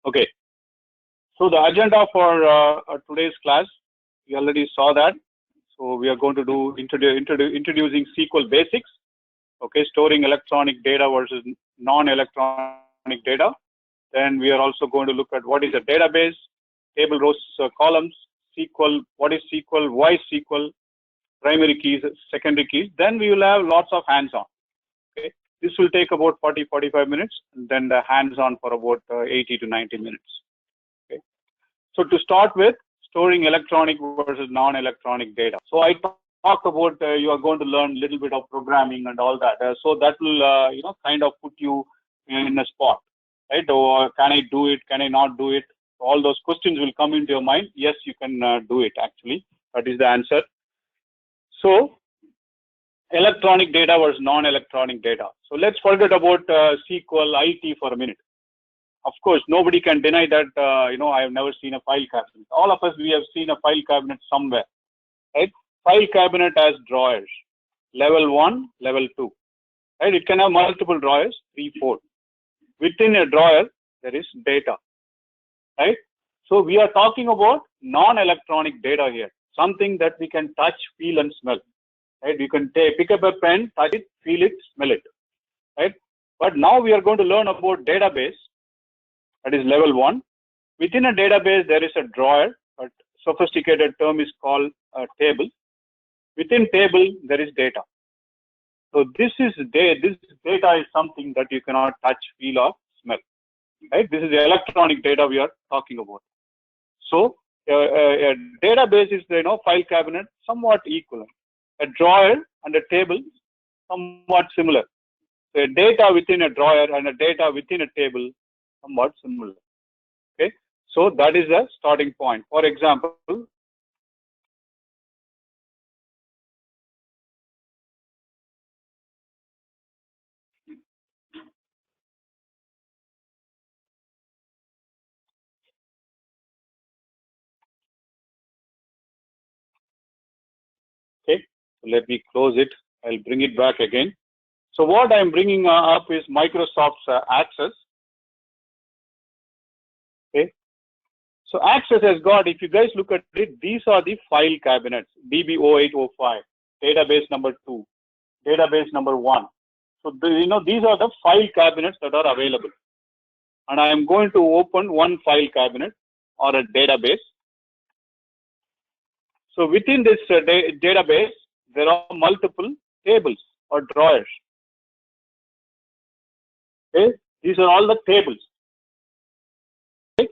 Okay, so the agenda for today's class, we already saw that. So we are going to do introducing SQL basics. Okay, storing electronic data versus non-electronic data. Then we are also going to look at what is a database, table rows, columns, SQL, what is SQL, why SQL, primary keys, secondary keys. Then we will have lots of hands-on. Okay, this will take about 40-45 minutes, and then the hands-on for about 80 to 90 minutes. Okay, so to start with, storing electronic versus non-electronic data. So I talked about you are going to learn a little bit of programming and all that. So that will kind of put you in a spot, right? Or can I do it? Can I not do it? All those questions will come into your mind. Yes, you can do it. Actually, that is the answer. So electronic data versus non-electronic data. So let's forget about SQL IT for a minute. Of course, nobody can deny that, I have never seen a file cabinet. All of us, we have seen a file cabinet somewhere, right? File cabinet has drawers, level 1, level 2, right? It can have multiple drawers, 3, 4. Within a drawer, there is data, right? So we are talking about non-electronic data here, something that we can touch, feel, and smell, right? You can pick up a pen, touch it, feel it, smell it, right? But now we are going to learn about database. That is level 1. Within a database, there is a drawer. A sophisticated term is called a table. Within table, there is data. So this data is something that you cannot touch, feel, or smell. Right? This is the electronic data we are talking about. So a database is file cabinet somewhat equivalent. A drawer and a table somewhat similar. So a data within a drawer and a data within a table somewhat similar. Okay, so that is the starting point. For example, okay, so let me close it. I'll bring it back again. So what I'm bringing up is Microsoft's Access. Okay, so Access has got, if you guys look at it, these are the file cabinets, DB0805, database number 2, database number 1. So these are the file cabinets that are available. And I am going to open one file cabinet or a database. So within this database, there are multiple tables or drawers. Okay, these are all the tables. Okay?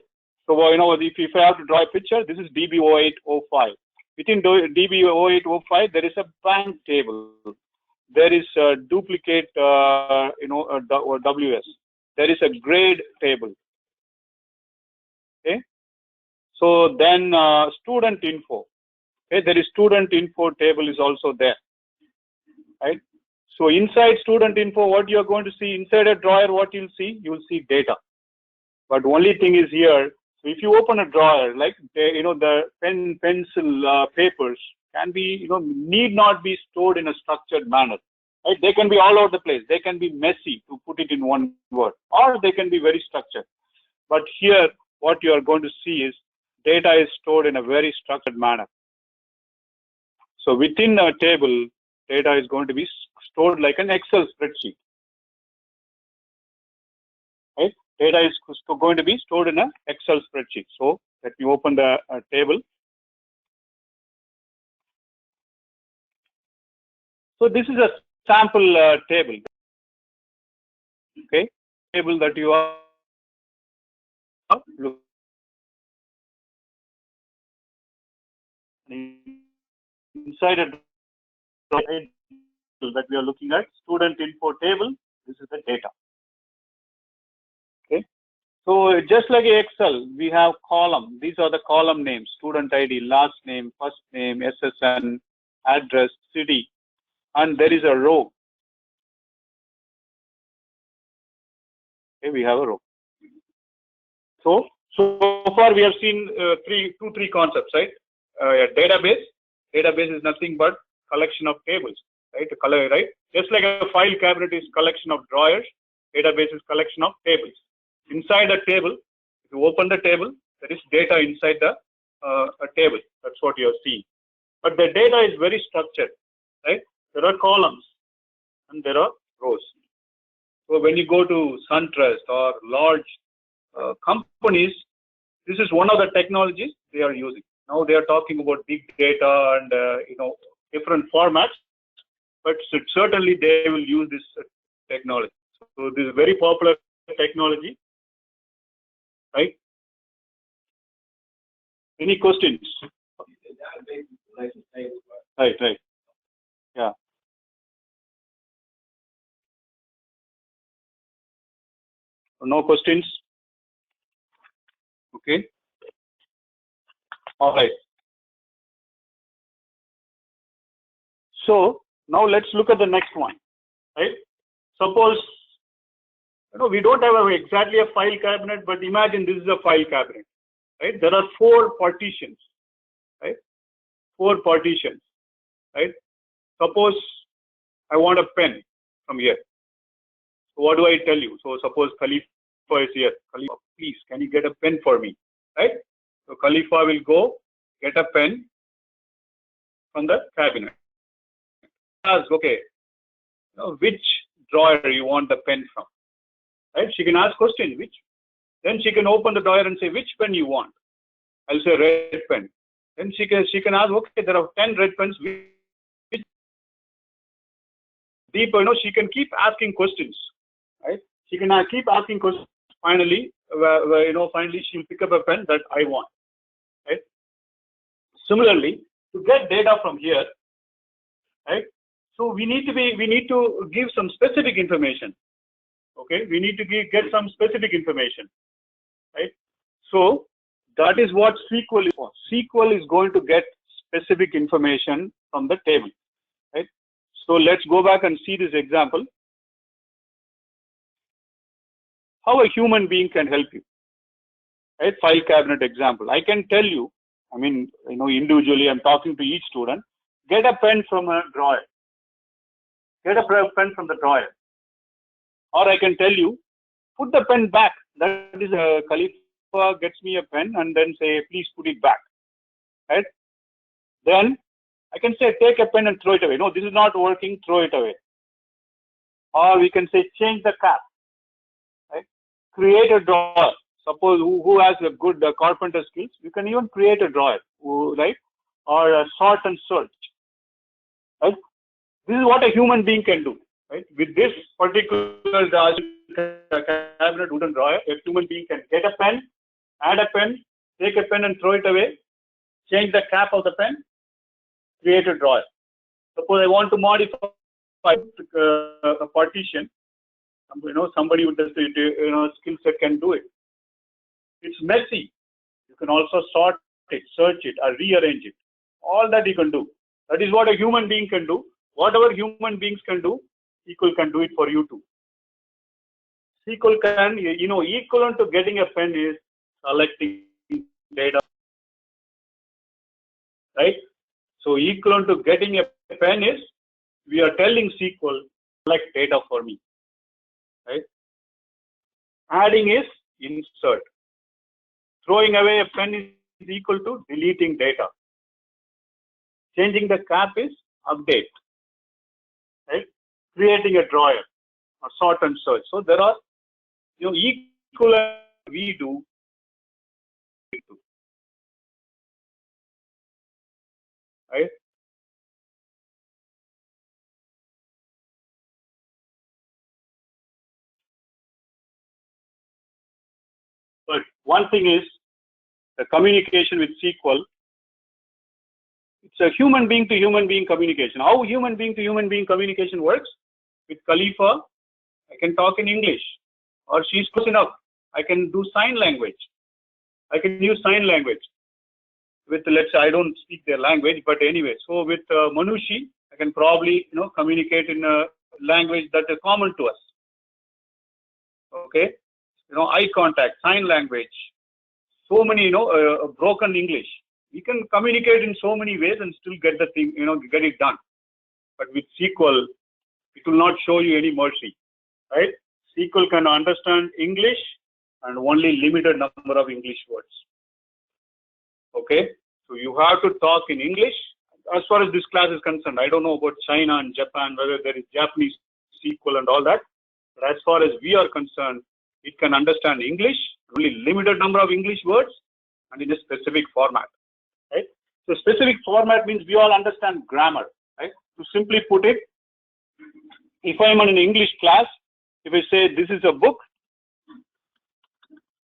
So if I have to draw a picture, this is DB0805. Within DB0805, there is a bank table. There is a duplicate, WS. There is a grade table. Okay. So then student info. Okay, there is student info table is also there, right? So inside student info, what you are going to see inside a drawer, what you'll see? You will see data. But only thing is here. So if you open a drawer, like the pen, pencil, papers can be, need not be stored in a structured manner. Right? They can be all over the place. They can be messy, to put it in one word, or they can be very structured. But here, what you are going to see is data is stored in a very structured manner. So within a table, data is going to be stored like an Excel spreadsheet. Right? Data is going to be stored in an Excel spreadsheet. So let me open the table. So this is a sample table. Okay, table that you are looking inside a that we are looking at, student info table. This is the data. Okay, so just like Excel, we have column. These are the column names: student ID, last name, first name, SSN, address, city, and there is a row. Okay, we have a row. So far we have seen two, three concepts, right? A database. Database is nothing but collection of tables, right? Right? Just like a file cabinet is collection of drawers, database is collection of tables. Inside a table, If you open the table, there is data inside the a table. That's what you are seeing. But the data is very structured, right? There are columns and there are rows. So when you go to SunTrust or large companies, this is one of the technologies they are using. Now they are talking about big data and different formats, but certainly they will use this technology. So this is very popular technology, right? Any questions? Right. Yeah. No questions? Okay. All right. So now let's look at the next one, right? Suppose we don't have exactly a file cabinet, but imagine this is a file cabinet, right? There are 4 partitions, right? 4 partitions, right? Suppose I want a pen from here. So what do I tell you? So suppose Khalifa is here. Khalifa, please, can you get a pen for me, right? So Khalifa will go get a pen from the cabinet. Ask, okay, which drawer you want the pen from, right? She can ask question, which. Then she can open the drawer and say, which pen you want? I'll say red pen. Then she can ask, okay, there are 10 red pens. Which deeper, she can keep asking questions, right? She can keep asking questions. Finally, finally she'll pick up a pen that I want, right? Similarly, to get data from here, right? So we need to give some specific information. Okay, we need to get some specific information, right? So that is what SQL is for. SQL is going to get specific information from the table, right? So let's go back and see this example. How a human being can help you, right? File cabinet example. I can tell you, individually, I'm talking to each student, get a pen from a drawer. Get a pen from the drawer. Or I can tell you, put the pen back. That is, Khalifa gets me a pen and then say, please put it back, right? Then I can say, take a pen and throw it away. No, this is not working, throw it away. Or we can say, change the cap, right? Create a drawer. Suppose who has a good carpenter skills, you can even create a drawer, right? Or sort and search, right? This is what a human being can do, right? With this particular cabinet wooden drawer, a human being can get a pen, add a pen, take a pen and throw it away, change the cap of the pen, create a drawer. Suppose I want to modify a partition, somebody with the skill set can do it. It's messy. You can also sort it, search it, or rearrange it. All that you can do. That is what a human being can do. Whatever human beings can do, SQL can do it for you too. SQL can, equivalent to getting a pen is selecting data, right? So equivalent to getting a pen is, we are telling SQL, select data for me, right? Adding is insert. Throwing away a pen is equal to deleting data. Changing the cap is update, right? Creating a drawer or sort and search. So there are, equivalent we do. Right? But one thing is, the communication with SQL, it's a human being to human being communication. How human being to human being communication works? With Khalifa, I can talk in English, or she's close enough. I can do sign language. I can use sign language. With, let's say, I don't speak their language, but anyway, so with Manushi, I can probably, communicate in a language that is common to us. Okay, eye contact, sign language, so many, broken English. We can communicate in so many ways and still get the thing, get it done. But with SQL, it will not show you any mercy, right? SQL can understand English and only limited number of English words. Okay, so you have to talk in English. As far as this class is concerned, I don't know about China and Japan, whether there is Japanese SQL and all that. But as far as we are concerned, it can understand English, only limited number of English words, and in a specific format. Right? So specific format means we all understand grammar. Right? To simply put it, if I am in an English class, if I say this is a book,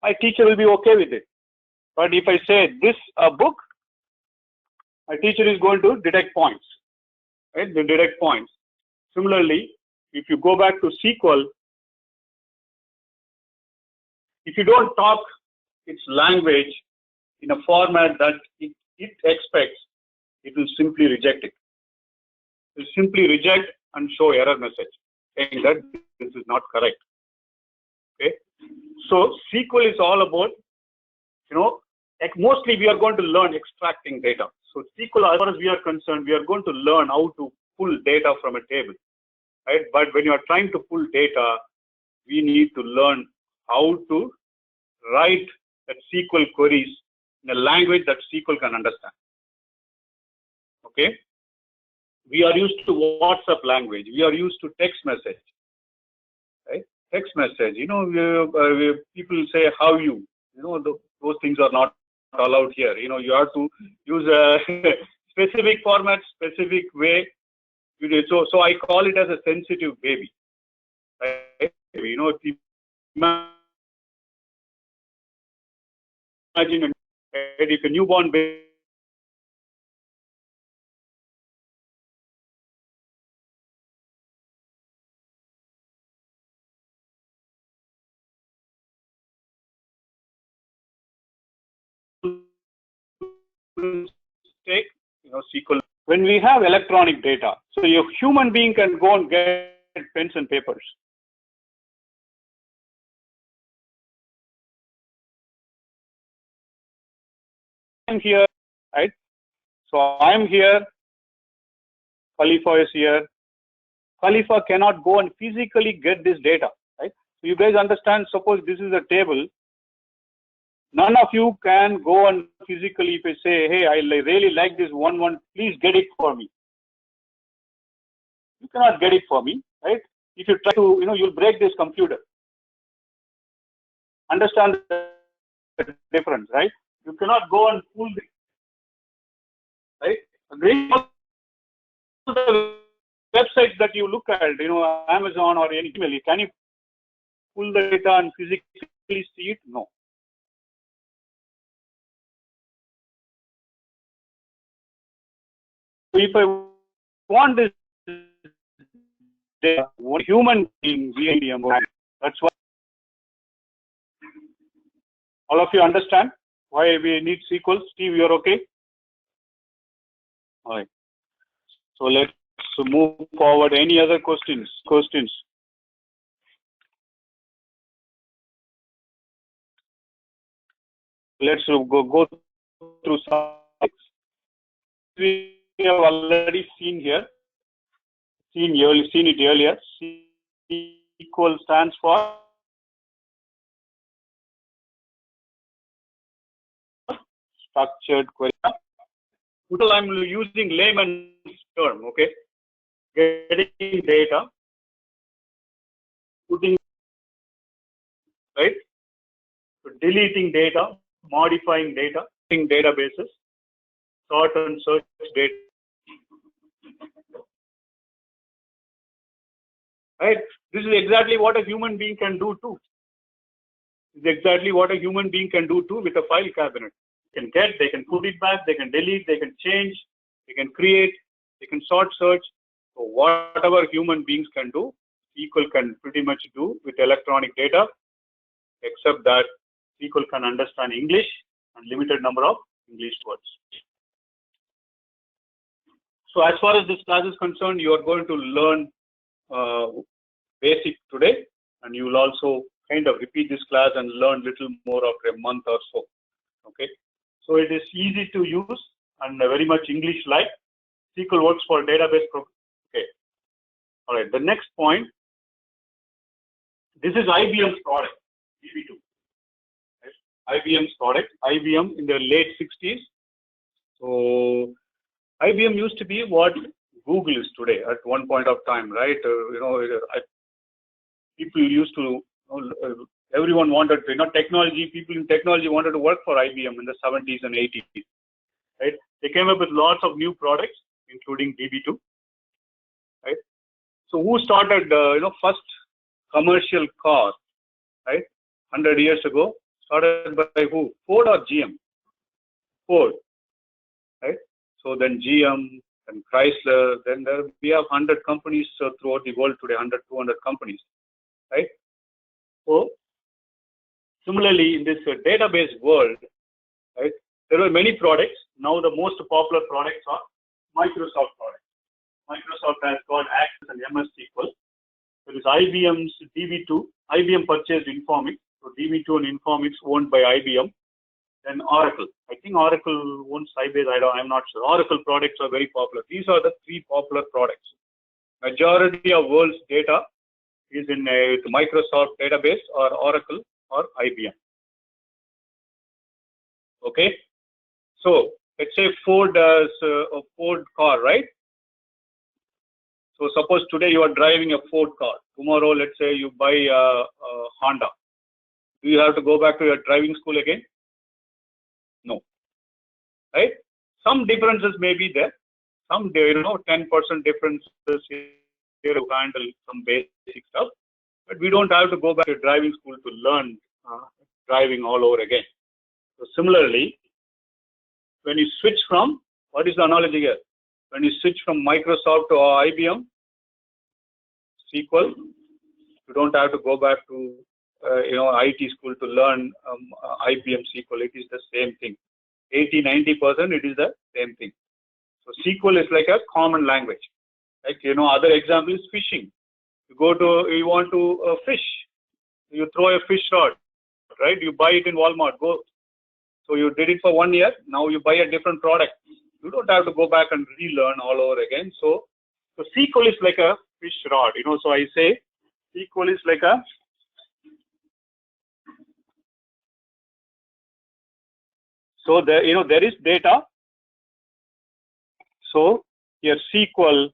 my teacher will be okay with it. But if I say this a book, my teacher is going to detect points. Right? They detect points. Similarly, if you go back to SQL, if you don't talk its language in a format that it expects, it will simply reject it. It will simply reject and show error message saying that this is not correct. Okay. So SQL is all about, mostly we are going to learn extracting data. So SQL, as far as we are concerned, we are going to learn how to pull data from a table. Right? But when you are trying to pull data, we need to learn how to write that SQL queries in a language that SQL can understand. Okay. We are used to WhatsApp language. We are used to text message. Right? Text message. People say how you. Those things are not allowed here. You have to use a specific format, specific way. So I call it as a sensitive baby. Right? Imagine if a newborn baby take, SQL. When we have electronic data, so a human being can go and get pens and papers. I'm here, right? So I'm here. Khalifa is here. Khalifa cannot go and physically get this data, right? So you guys understand, suppose this is a table. None of you can go and physically, if I say, hey, I really like this one, please get it for me. You cannot get it for me, right? If you try to, you'll break this computer. Understand the difference, right? You cannot go and pull this, right? Agree? The websites that you look at, Amazon or any email, can you pull the data and physically see it? No. So if I want this data, one human being, that's why all of you understand why we need SQL. Steve, you're okay? All right. So let's move forward. Any other questions? Let's go through some. We have already seen here. Seen it earlier. SQL stands for structured query. I'm using layman's term. Okay, getting data, putting right, so deleting data, modifying data, databases, sort and search data. Right. This is exactly what a human being can do too. This is exactly what a human being can do too with a file cabinet. They can put it back, they can delete, they can change, they can create, they can sort, search. So whatever human beings can do, SQL can pretty much do with electronic data, except that SQL can understand English and limited number of English words. So as far as this class is concerned, you are going to learn basic today, and you will also kind of repeat this class and learn little more after a month or so. Okay, so it is easy to use and very much English-like. SQL works for database. Okay, all right. The next point. This is IBM's product, DB2. IBM's product. IBM in the late 60s. So IBM used to be what Google is today at one point of time, right? People used to, everyone wanted to, technology, people in technology wanted to work for IBM in the 70s and 80s, right? They came up with lots of new products, including DB2, right? So who started, first commercial car, right? 100 years ago, started by who? Ford or GM? Ford, right? So then GM and Chrysler, then we have 100 companies throughout the world today, 100, 200 companies, right? So similarly, in this database world, right, there are many products. Now the most popular products are Microsoft products. Microsoft has got Access and MS SQL. There is IBM's DB2. IBM purchased Informix. So DB2 and Informix owned by IBM. Then Oracle. I think Oracle owns Sybase. I'm not sure. Oracle products are very popular. These are the three popular products. Majority of world's data is in a Microsoft database or Oracle or IBM. Okay. So let's say Ford does a Ford car, right? So suppose today you are driving a Ford car. Tomorrow, let's say you buy a Honda. Do you have to go back to your driving school again? No. Right? Some differences may be there. Some, 10% differences here to handle some basic stuff. But we don't have to go back to driving school to learn driving all over again. So similarly, when you switch from, what is the analogy here? When you switch from Microsoft to IBM, SQL, you don't have to go back to IT school to learn IBM SQL. It is the same thing. 80-90% it is the same thing. So SQL is like a common language. Like other example is fishing. You want to fish. You throw a fish rod, right? You buy it in Walmart. So you did it for 1 year. Now you buy a different product. You don't have to go back and relearn all over again. So SQL is like a fish rod. So I say SQL is like a there is data. So your SQL,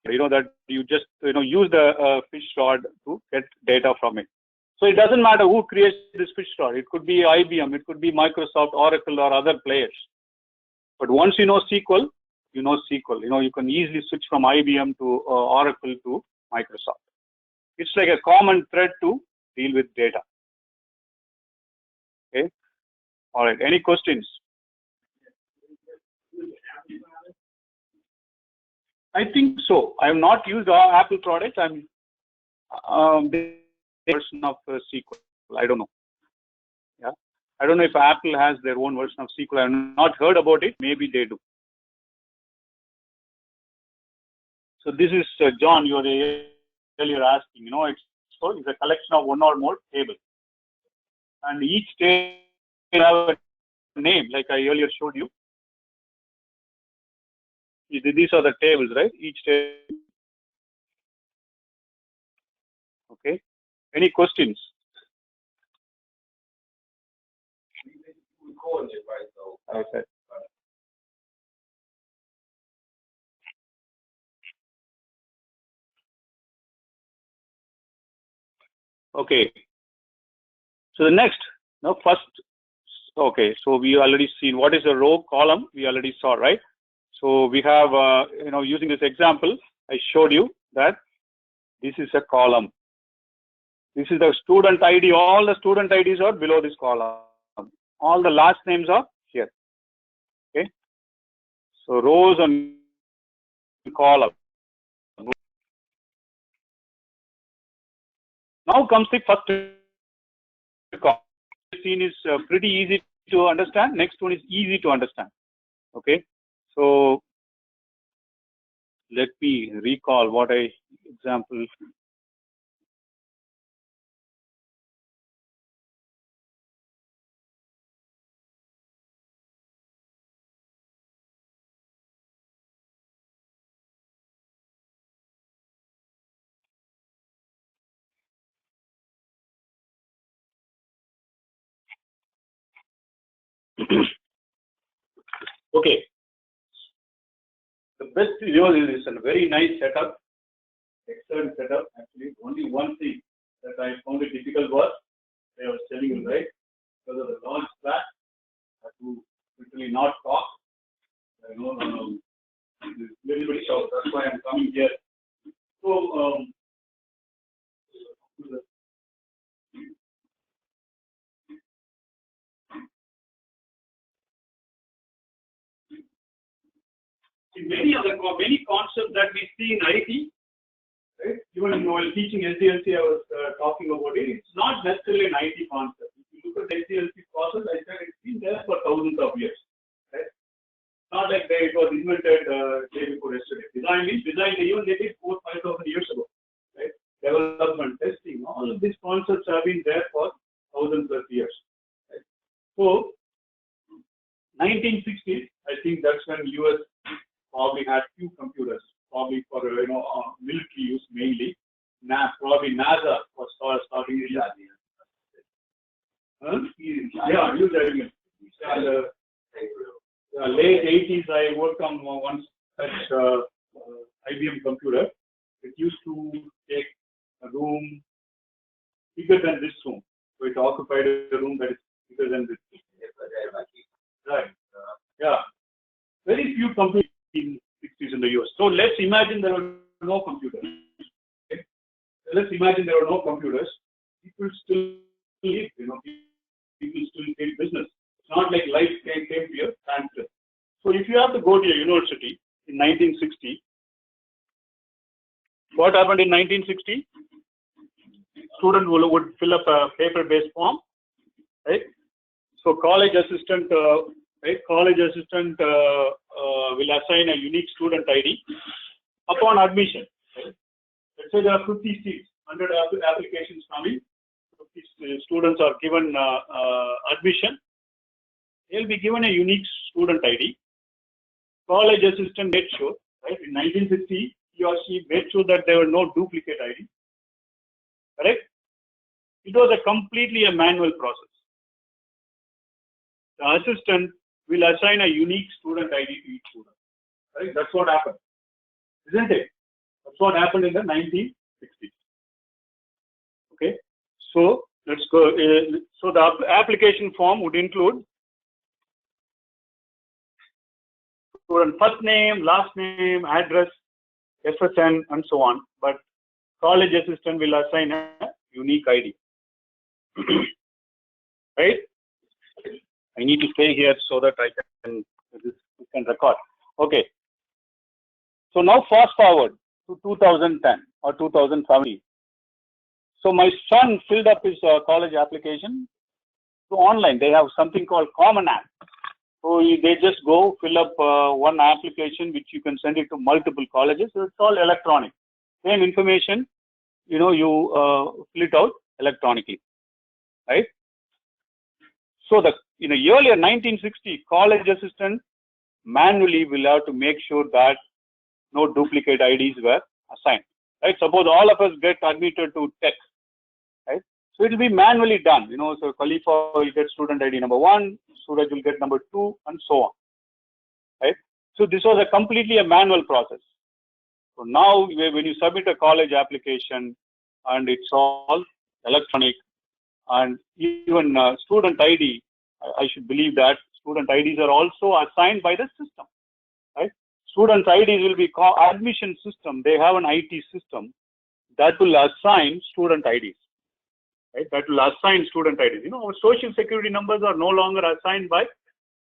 that you just use the fish rod to get data from it. So it doesn't matter who creates this fish rod. It could be IBM, it could be Microsoft, Oracle, or other players. But once you know SQL, you know SQL. You can easily switch from IBM to Oracle to Microsoft. It's like a common thread to deal with data. Okay. All right. Any questions? I think so. I have not used Apple products. I'm version of SQL. I don't know. Yeah. I don't know if Apple has their own version of SQL. I have not heard about it. Maybe they do. So this is John. You were earlier asking. It's a collection of one or more tables, and each table have a name, like I earlier showed you. These are the tables, right? Each table. Okay. Any questions? Okay. Okay. So the next, first, okay. So we already seen what is a row column. We already saw, right? So we have, using this example, I showed you that this is a column. This is the student ID. All the student IDs are below this column. All the last names are here. Okay. So rows and columns. Now comes the first column. This scene is pretty easy to understand. Next one is easy to understand. Okay. So let me recall what I example. Okay. The best, is a very nice setup, excellent setup. Actually, only one thing that I found it difficult was, I was telling you, right, because of the launch class, I have to literally not talk. Little bit shout. That's why I'm coming here. So, many concepts that we see in IT, right? Even while teaching SDLC, I was talking about it. It's not necessarily an IT concept. If you look at the SDLC process, I said it's been there for thousands of years, right? Not like it was invented day before yesterday. Design even they did 4,000-5,000 years ago, right? Development, testing, all of these concepts have been there for 1,000+ years. Right? So, 1960s, I think that's when US probably had few computers, probably for military use mainly. Probably NASA was starting it. Yeah, use that. Late 80s, I worked on one such IBM computer. It used to take a room bigger than this room. So it occupied a room that is bigger than this room. Right. Yeah. Very few computers in 60s in the US. So let's imagine there were no computers. Okay? Let's imagine there were no computers. People still live, people still take business. It's not like life came to your standstill. So if you have to go to a university in 1960, what happened in 1960? Student would fill up a paper-based form, right? So college assistant will assign a unique student ID upon admission. Right? Let's say there are 50 seats, 100 applications coming. 50 students are given admission. They'll be given a unique student ID. College assistant made sure, right? In 1960, he or she made sure that there were no duplicate ID. Correct? It was a completely a manual process. The assistant will assign a unique student ID to each student. Right? That's what happened, isn't it? That's what happened in the 1960s. Okay. So let's go. So the application form would include student first name, last name, address, SSN, and so on. But college assistant will assign a unique ID. Right? I need to stay here so that I can record. Okay. So now fast forward to 2010 or 2017. So my son filled up his college application to online. They have something called Common App. So they just go fill up one application which you can send it to multiple colleges. So it's all electronic. Same information, you fill it out electronically, right? So the earlier 1960 college assistant manually will have to make sure that no duplicate IDs were assigned. Right? Suppose all of us get admitted to tech, right? So it will be manually done. So Khalifa will get student ID number 1, Suraj will get number 2, and so on. Right? So this was a completely a manual process. So now when you submit a college application and it's all electronic, and even student ID, I should believe that student IDs are also assigned by the system, right? Student IDs will be called admission system. They have an IT system that will assign student IDs, right? That will assign student IDs. Our social security numbers are no longer assigned by,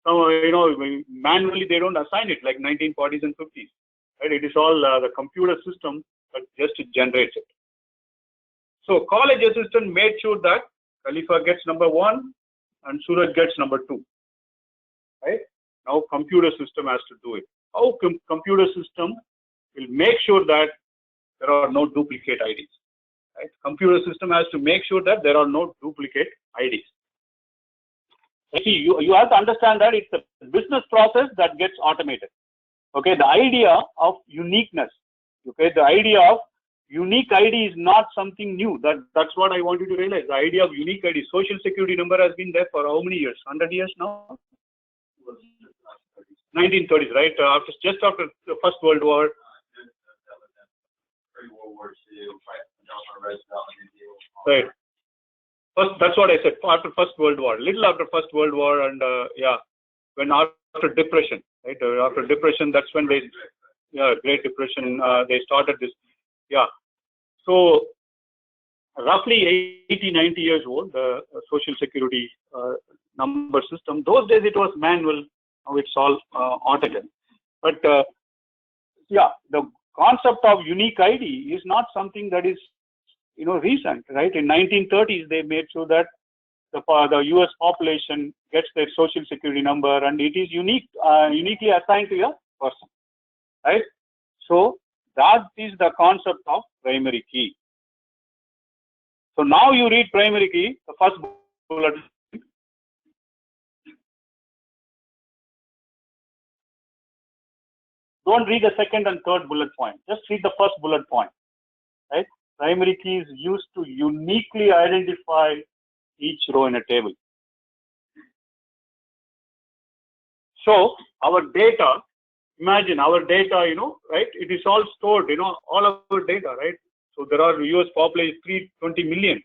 manually they don't assign it like 1940s and 50s, right? It is all the computer system that just generates it. So college assistant made sure that Khalifa gets number 1 and Suraj gets number 2. Right? Now computer system has to do it. How computer system will make sure that there are no duplicate IDs. Right? Computer system has to make sure that there are no duplicate IDs. See, you have to understand that it's a business process that gets automated. Okay, the idea of uniqueness. Okay, the idea of unique ID is not something new. That's what I want you to realize. The idea of unique ID, social security number has been there for how many years? 100 years now? 1930s, right? Just after the First World War. Right. First, that's what I said. After First World War, little after First World War, and yeah, when after Depression, right? After Depression, that's when they, yeah, Great Depression, they started this. Yeah. So roughly 80, 90 years old, the Social Security number system. Those days it was manual. Now it's all automated. But yeah, the concept of unique ID is not something that is, you know, recent, right? In 1930s, they made sure that the U.S. population gets their Social Security number, and it is uniquely assigned to a person, right? So that is the concept of primary key. So now you read primary key, the first bullet. Don't read the second and third bullet point. Just read the first bullet point, right? Primary key is used to uniquely identify each row in a table. So our data, imagine our data, you know, right? It is all stored, you know, all our data, right? So there are US population 320 million.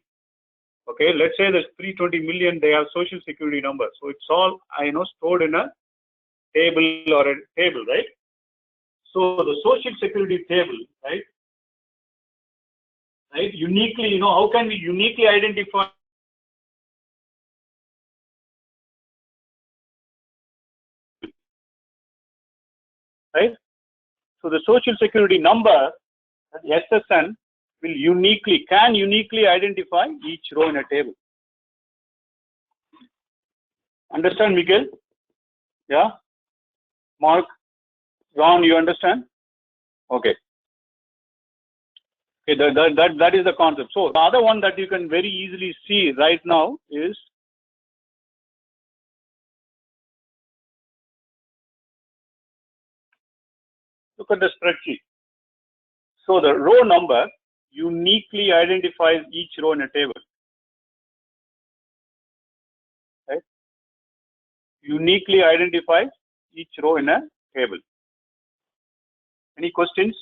Okay, let's say there's 320 million, they have Social Security number. So it's all, you know, stored in a table or a table, right? So the Social Security table, right? Right, uniquely, you know, how can we uniquely identify? Right? So the Social Security number, SSN, can uniquely identify each row in a table. Understand, Miguel? Yeah? Mark? Ron, you understand? Okay. Okay, that is the concept. So the other one that you can very easily see right now is look at the spreadsheet. So the row number uniquely identifies each row in a table. Right? Uniquely identifies each row in a table. Any questions?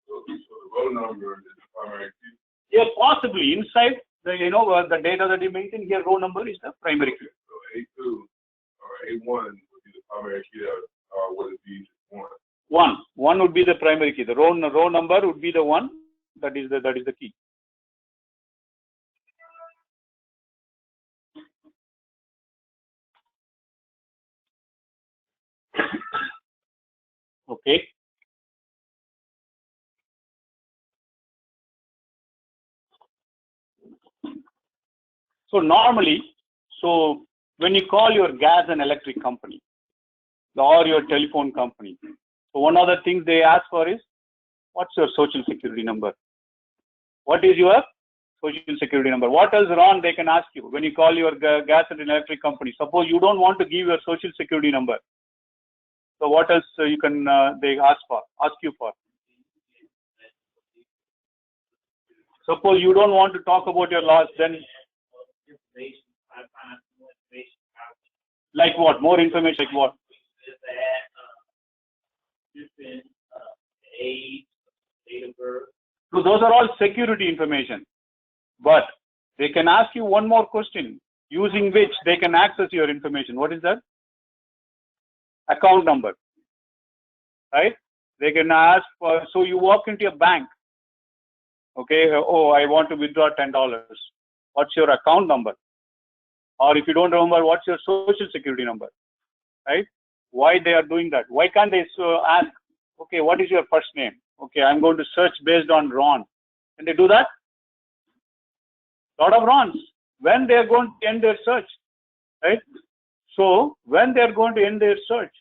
So the row number is the primary key? Yeah, possibly inside the, you know, the data that you maintain here, row number is the primary key. So A2 or A1 would be the primary key, or would it be one? One would be the primary key. The row number would be the one that is the key. Okay. So normally, so when you call your gas and electric company or your telephone company, so one of the things they ask for is, what's your Social Security number? What is your Social Security number? What else, Ron, they can ask you when you call your gas and electric company? Suppose you don't want to give your Social Security number. So what else you can they ask you for? Suppose you don't want to talk about your loss, then like what? More information like what? So those are all security information. But they can ask you one more question, using which they can access your information. What is that? Account number. Right? They can ask for, so you walk into a bank. Okay, oh, I want to withdraw $10. What's your account number? Or if you don't remember, what's your Social Security number? Right? Why they are doing that? Why can't they ask, okay, what is your first name? Okay, I'm going to search based on Ron. Can they do that? Lot of Rons. When they are going to end their search, right? So when they are going to end their search,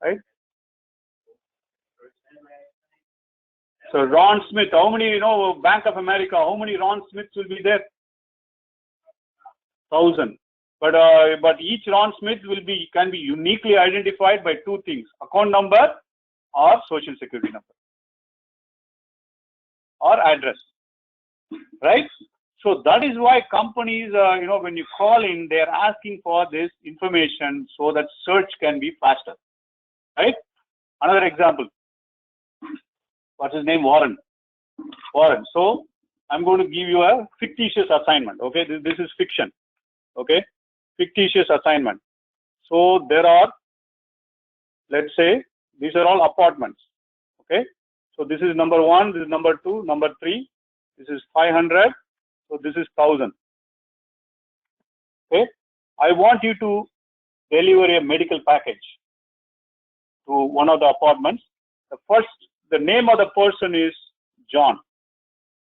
right? So Ron Smith, how many, you know, Bank of America, how many Ron Smiths will be there? 1,000. But each Ron Smith can be uniquely identified by two things: account number or Social Security number or address, right? So that is why companies, when you call in, they are asking for this information so that search can be faster, right? Another example, what's his name? Warren. So I'm going to give you a fictitious assignment. Okay, this is fiction. Okay, fictitious assignment. So there are, let's say, these are all apartments. Okay, so this is number 1, this is number 2, number 3, this is 500, so this is 1000. Okay, I want you to deliver a medical package to one of the apartments. The name of the person is John.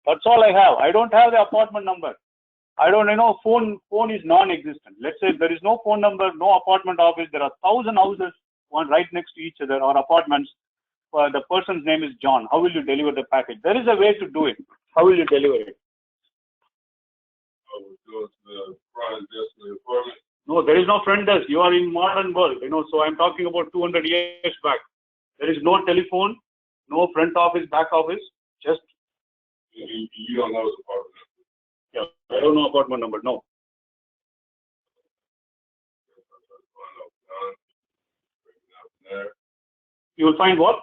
That's all I have. I don't have the apartment number. I don't know. Phone is non-existent. Let's say there is no phone number, no apartment office. There are 1000 houses, one right next to each other, or apartments. The person's name is John. How will you deliver the package? There is a way to do it. How will you deliver it? I would go to the front desk of the apartment. No, there is no front desk. You are in modern world, so I'm talking about 200 years back. There is no telephone, no front office, back office, just. You don't know his apartment number. Yeah, I don't know apartment number, no. You will find what?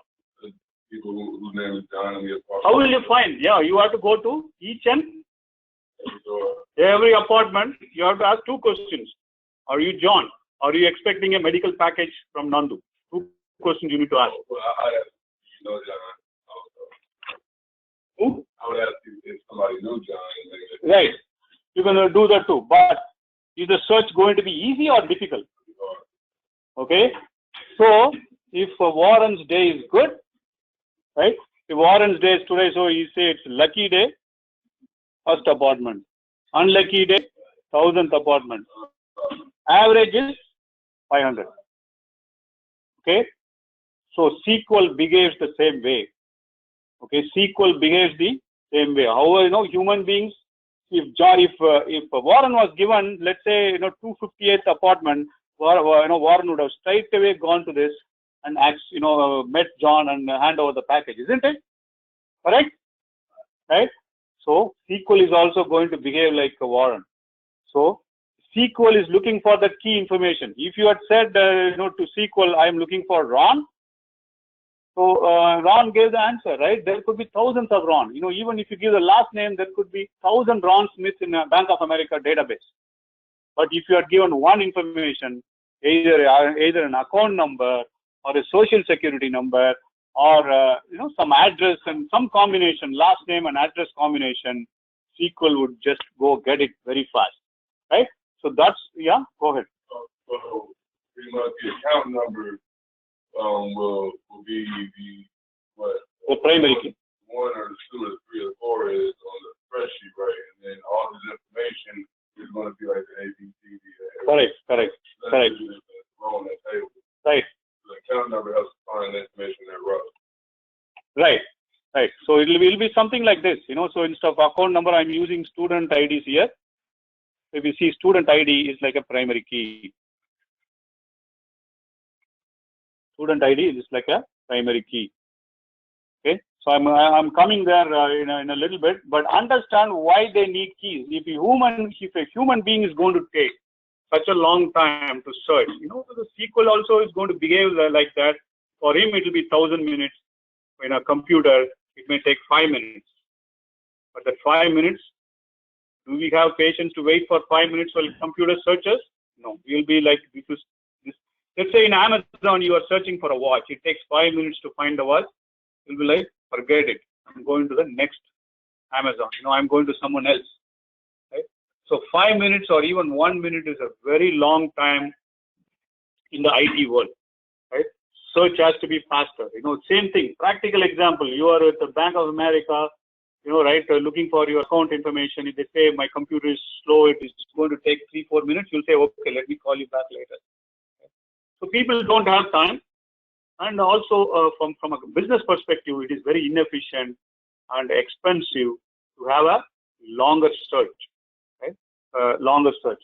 People whose name is John in the apartment. How will you find? Yeah, you have to go to each and every apartment. You have to ask 2 questions. Are you John? Are you expecting a medical package from Nandu? 2 questions you need to ask. Well, I ask you know John also. Who? I would ask you if somebody knew John. Right. You can do that too. But is the search going to be easy or difficult? Okay. So if Warren's day is good, right? If Warren's day is today, so you say it's lucky day, first apartment. Unlucky day, 1000th apartment. Average is 500. Okay. So SQL behaves the same way. Okay. SQL behaves the same way. However, human beings, if Warren was given, let's say, 258th apartment, Warren would have straight away gone to this and met John and hand over the package, isn't it? Correct? Right? So SQL is also going to behave like a Warren. So SQL is looking for the key information. If you had said, to SQL, I am looking for Ron. So Ron gave the answer, right? There could be thousands of Ron. Even if you give the last name, there could be 1000 Ron Smiths in a Bank of America database. But if you are given one information, either an account number or a social security number or some address and some combination, last name and address combination, SQL would just go get it very fast, right? So that's, yeah, go ahead. So pretty much the account number will be the primary key. 1 or 2 or 3 or 4 is on the spreadsheet, right? And then all this information is going to be like the ABCD. Correct. On that table. Right. The account number helps find the information in that row. Right. So it will be something like this, So instead of account number, I'm using student IDs here. If you see student ID is like a primary key. Student ID is like a primary key. Okay. So I'm coming there in a little bit, but understand why they need keys. If a human being is going to take such a long time to search, the SQL also is going to behave like that. For him, it will be 1000 minutes. In a computer, it may take 5 minutes. But that 5 minutes, do we have patience to wait for 5 minutes while computer searches? No. We'll be like, let's say in Amazon, you are searching for a watch. It takes 5 minutes to find the watch. You'll be like, forget it. I'm going to the next Amazon. I'm going to someone else. Right? So 5 minutes or even 1 minute is a very long time in the IT world. Right? Search has to be faster. Same thing. Practical example. You are at the Bank of America, right? Looking for your account information. If they say my computer is slow, it is going to take 3-4 minutes. You'll say, okay, let me call you back later. So people don't have time. And also from a business perspective, it is very inefficient and expensive to have a longer search, right? Longer search.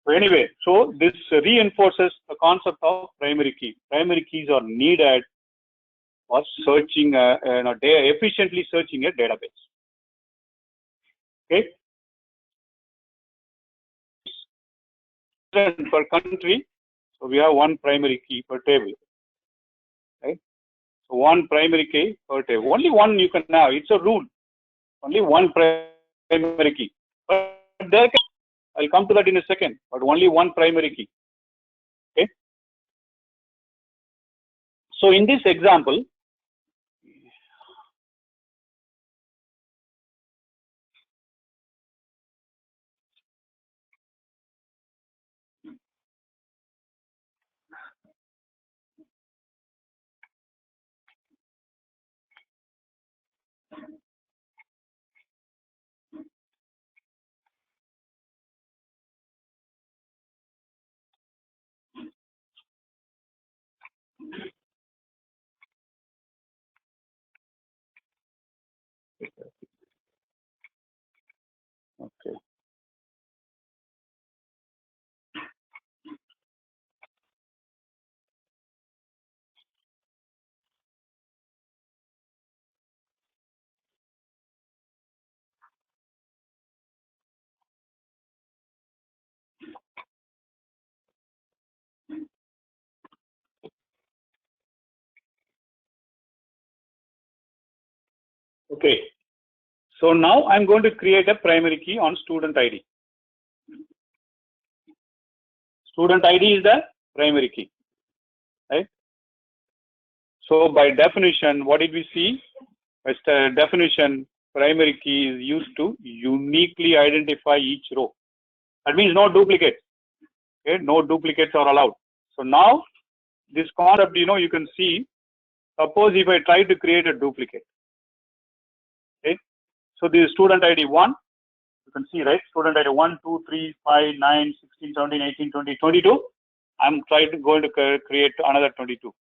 So anyway, so this reinforces the concept of primary key. Primary keys are needed for searching, efficiently searching a database. Okay. president per country. So we have one primary key per table, right? So one primary key per table. Only one you can have. It's a rule. Only one primary key. But there, I'll come to that in a second. But only one primary key. Okay. So in this example, okay. Okay. So now I'm going to create a primary key on student ID. Student ID is the primary key, right? So by definition, what did we see? By definition, primary key is used to uniquely identify each row. That means no duplicates. Okay, no duplicates are allowed. So now this concept, you can see. Suppose if I try to create a duplicate, okay. So this is student ID 1. You can see, right? Student ID 1, 2, 3, 5, 9, 16, 17, 18, 20, 22. I'm going to create another 22.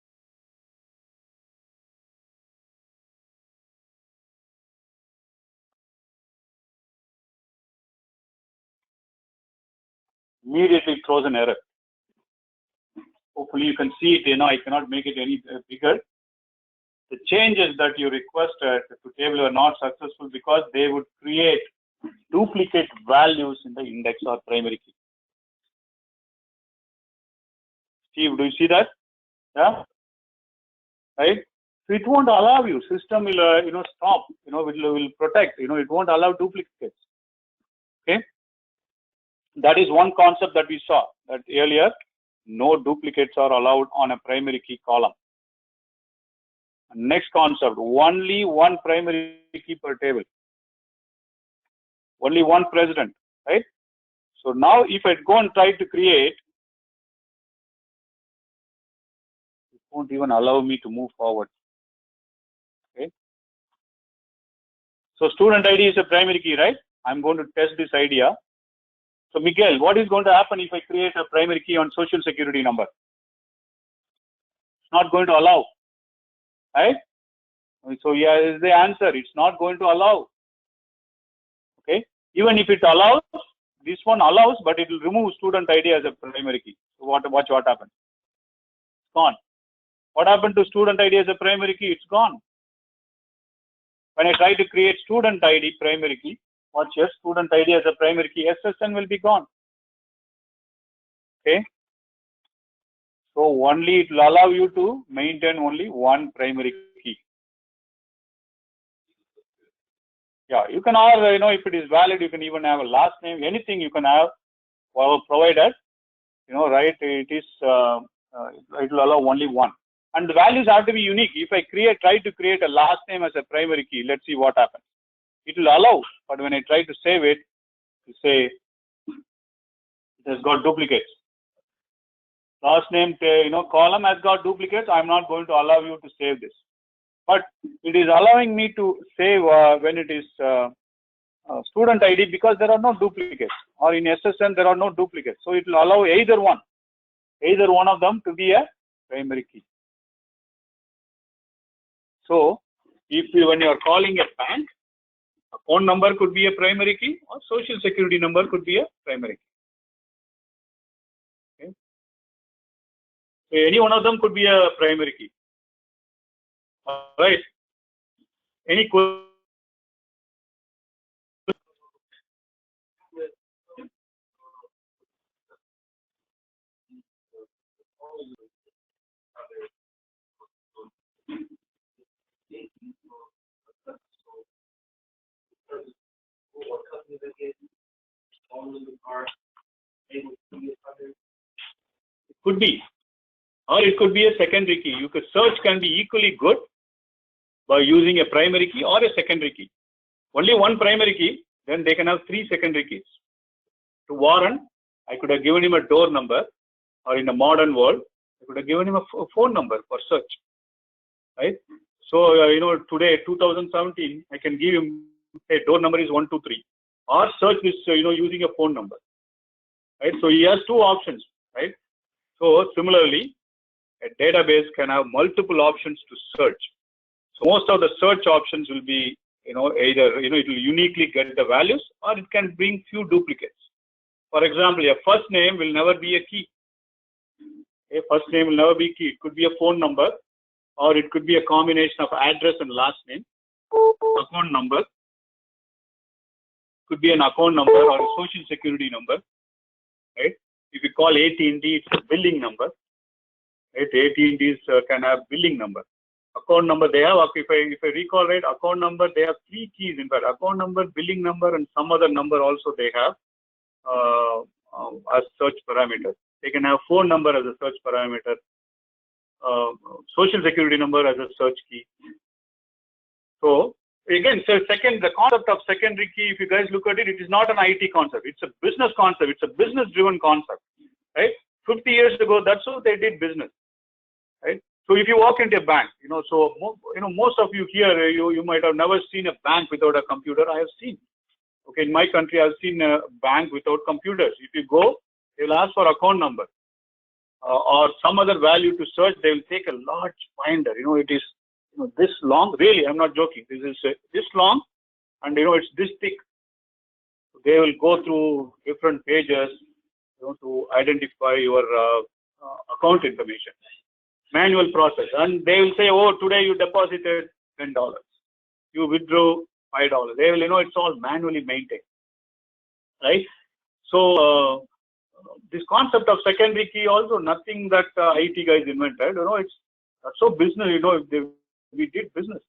Immediately throws an error. Hopefully you can see it. I cannot make it any bigger. The changes that you requested to table are not successful because they would create duplicate values in the index or primary key. Steve, do you see that? Yeah. Right. So it won't allow you. System will stop. Will protect. It won't allow duplicates. Okay. That is one concept that we saw that earlier. No duplicates are allowed on a primary key column. Next concept, only one primary key per table. Only one president, right? So now if I go and try to create, it won't even allow me to move forward. Okay. So student ID is a primary key, right? I'm going to test this idea. So Miguel, what is going to happen if I create a primary key on social security number? It's not going to allow, right? So yeah, is the answer. It's not going to allow. Okay. Even if it allows, this one allows, but it will remove student ID as a primary key. So watch what happens. It's gone. What happened to student ID as a primary key? It's gone. When I try to create student ID primary key, watch here, student ID as a primary key, SSN will be gone. Okay. So only it will allow you to maintain only one primary key. Yeah, you can have, if it is valid, you can even have a last name, anything you can have, provided, right, it will allow only one. And the values have to be unique. If I try to create a last name as a primary key, let's see what happens. It will allow, but when I try to save it, you say it has got duplicates. Last name, column has got duplicates. I'm not going to allow you to save this. But it is allowing me to save when it is student ID because there are no duplicates. Or in SSN, there are no duplicates. So it will allow either one of them to be a primary key. So when you are calling a bank, a phone number could be a primary key or social security number could be a primary key. Okay. So any one of them could be a primary key. All right. Any question? It could be, or it could be a secondary key. You could search can be equally good by using a primary key or a secondary key. Only one primary key, then they can have 3 secondary keys. To Warren, I could have given him a door number, or in the modern world, I could have given him a phone number for search, right? So, today, 2017, I can give him, hey, door number is 123, or search this, using a phone number, right? So, he has 2 options, right? So, similarly, a database can have multiple options to search. So, most of the search options will be, either, it will uniquely get the values, or it can bring few duplicates. For example, a first name will never be a key. A first name will never be a key. It could be a phone number, or it could be a combination of address and last name. Account number could be an account number or a social security number, right? If you call AT&T, it's a billing number, right? AT&T's can have billing number. Account number, they have, if I recall right, account number, they have 3 keys in fact. Account number, billing number, and some other number also they have as search parameter. They can have phone number as a search parameter, social security number as a search key. So again, the concept of secondary key, if you guys look at it, it is not an IT concept. It's a business concept. It's a business-driven concept, right? 50 years ago, that's how they did business, right? So if you walk into a bank, most of you here, you might have never seen a bank without a computer. I have seen. Okay, in my country, I've seen a bank without computers. If you go, they will ask for account number or some other value to search. They will take a large binder. It is this long. Really, I'm not joking. This is this long, and it's this thick. They will go through different pages, to identify your account information. Manual process, and they will say, oh, today you deposited $10, you withdrew $5. They will, it's all manually maintained, right? So this concept of secondary key also nothing that IT guys invented. It's so business. We did business,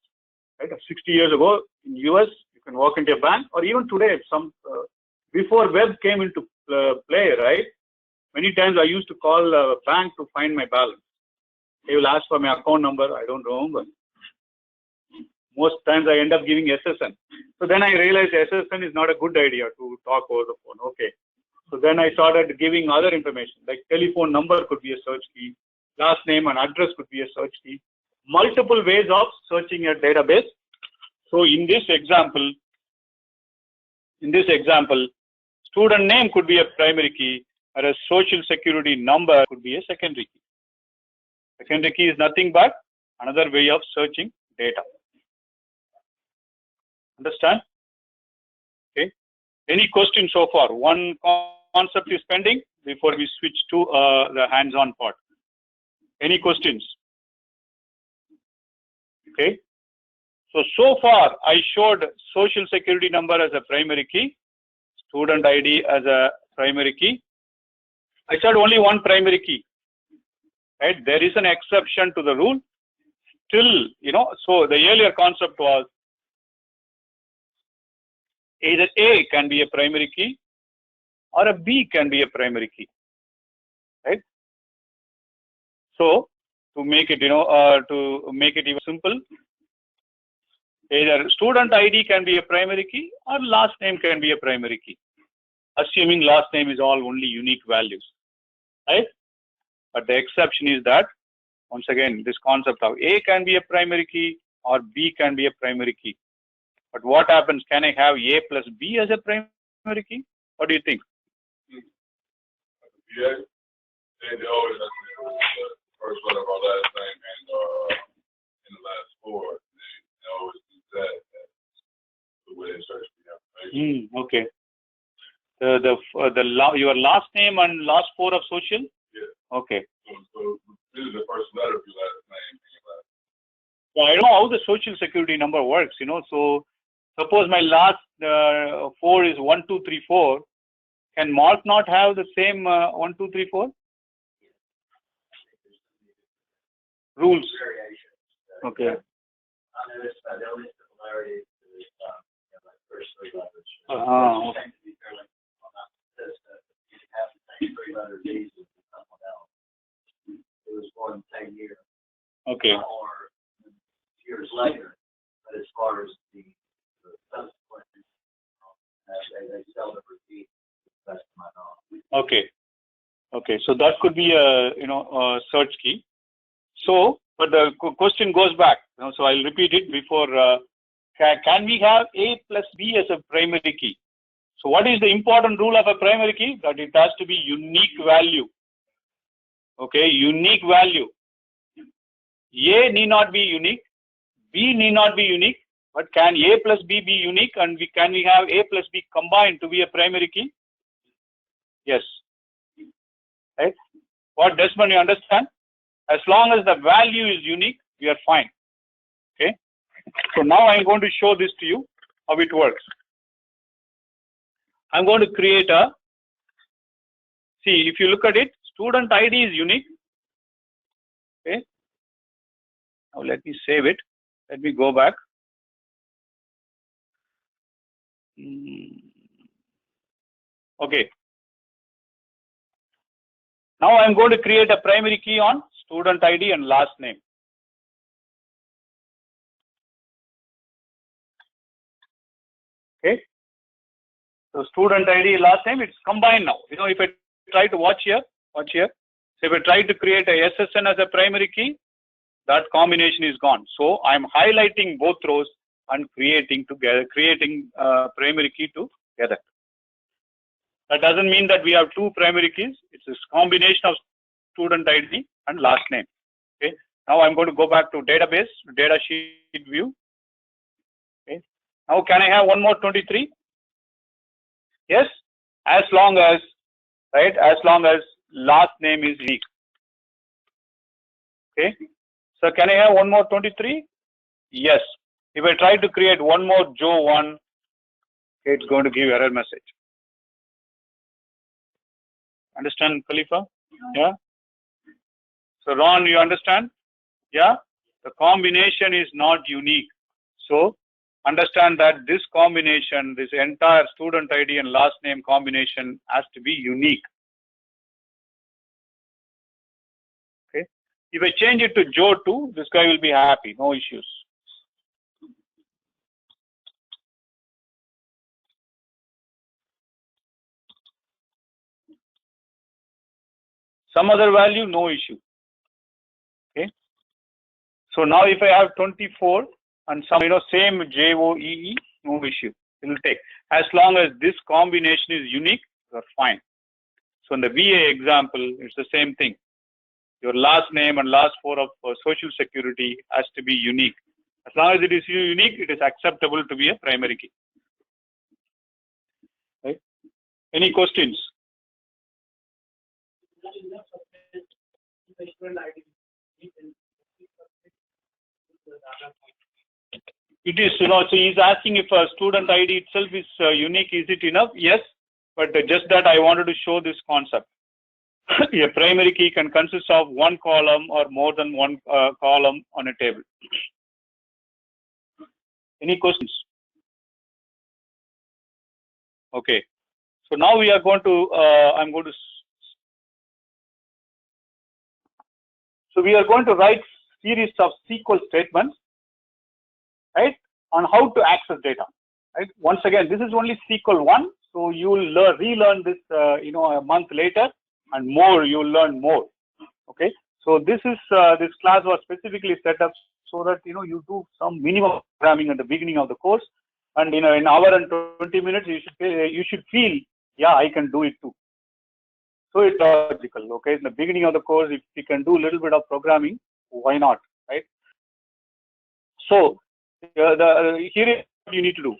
right? 60 years ago in US, you can walk into a bank, or even today, before web came into play, right? Many times I used to call a bank to find my balance. They will ask for my account number. I don't remember. Most times I end up giving SSN. So then I realized SSN is not a good idea to talk over the phone. Okay. So then I started giving other information, like telephone number could be a search key, last name and address could be a search key. Multiple ways of searching a database. So in this example, student name could be a primary key, or a social security number could be a secondary key. Secondary key is nothing but another way of searching data. Understand? Okay. Any questions so far? One concept is pending before we switch to the hands-on part. Any questions? Okay. So far I showed social security number as a primary key, student ID as a primary key. I said only one primary key. Right? There is an exception to the rule. Still, so the earlier concept was either A can be a primary key or a B can be a primary key, right? So to make it, even simple, either student ID can be a primary key or last name can be a primary key, assuming last name is all only unique values, right? But the exception is that, once again, this concept of A can be a primary key or B can be a primary key. But what happens? Can I have A plus B as a primary key? What do you think? Yeah, they always have to the first letter of our last name and in the last 4. They always do that. That's the way they search for the information. Okay. Your last name and last 4 of social? Yeah. Okay. So this is the first letter of your last name. I don't know how the social security number works, So suppose my last 4 is 1, 2, 3, 4. Can Mark not have the same 1, 2, 3, 4? Rules. Okay. Okay. Or years later, but as far as the subsequent, they seldom repeat, to the best of my knowledge. Okay. Okay. So that could be a search key. So, but the question goes back. So I'll repeat it before. Can we have A plus B as a primary key? So what is the important rule of a primary key? That it has to be unique value. Okay, unique value. A need not be unique, B need not be unique, but can A plus B be unique, and can we have A plus B combined to be a primary key? Yes. Right? What, Desmond, you understand? As long as the value is unique, we are fine. Okay. So now I'm going to show this to you, how it works. I'm going to create see, if you look at it, student ID is unique. Okay. Now let me save it. Let me go back. Okay. Now I'm going to create a primary key on student ID and last name. Okay. So student ID, last name, it's combined now. If I try to watch here. So if I try to create a SSN as a primary key, that combination is gone. So I'm highlighting both rows and creating primary key together. That doesn't mean that we have two primary keys. It's a combination of student ID and last name. Okay. Now I'm going to go back to database, data sheet view. Okay. Now can I have one more 23? Yes, as long as last name is unique. Okay. So can I have one more 23? Yes. If I try to create one more Joe 1, it's going to give error message. Understand, Khalifa? Yeah. So Ron, you understand? Yeah. The combination is not unique. So understand that this combination, this entire student ID and last name combination has to be unique. Okay. If I change it to Joe 2, this guy will be happy, no issues. Some other value, no issue. Okay. So now if I have 24 and some, same JOEE, no issue. It will take. As long as this combination is unique, you are fine. So in the VA example, it's the same thing. Your last name and last four of social security has to be unique. As long as it is unique, it is acceptable to be a primary key. Right? Any questions? It is, so he's asking if a student ID itself is unique. Is it enough? Yes, but just that I wanted to show this concept. A primary key can consist of one column or more than one column on a table. Any questions? Okay. So now we are going to, so we are going to write series of SQL statements, right, on how to access data, right? Once again, this is only SQL 1, so you will relearn this, a month later, and more, you will learn more, okay? So this is, this class was specifically set up so that, you do some minimum programming at the beginning of the course, and, in an hour and 20 minutes, you should feel, yeah, I can do it too. So it's logical, okay? In the beginning of the course, if you can do a little bit of programming, why not, right? So here is what you need to do.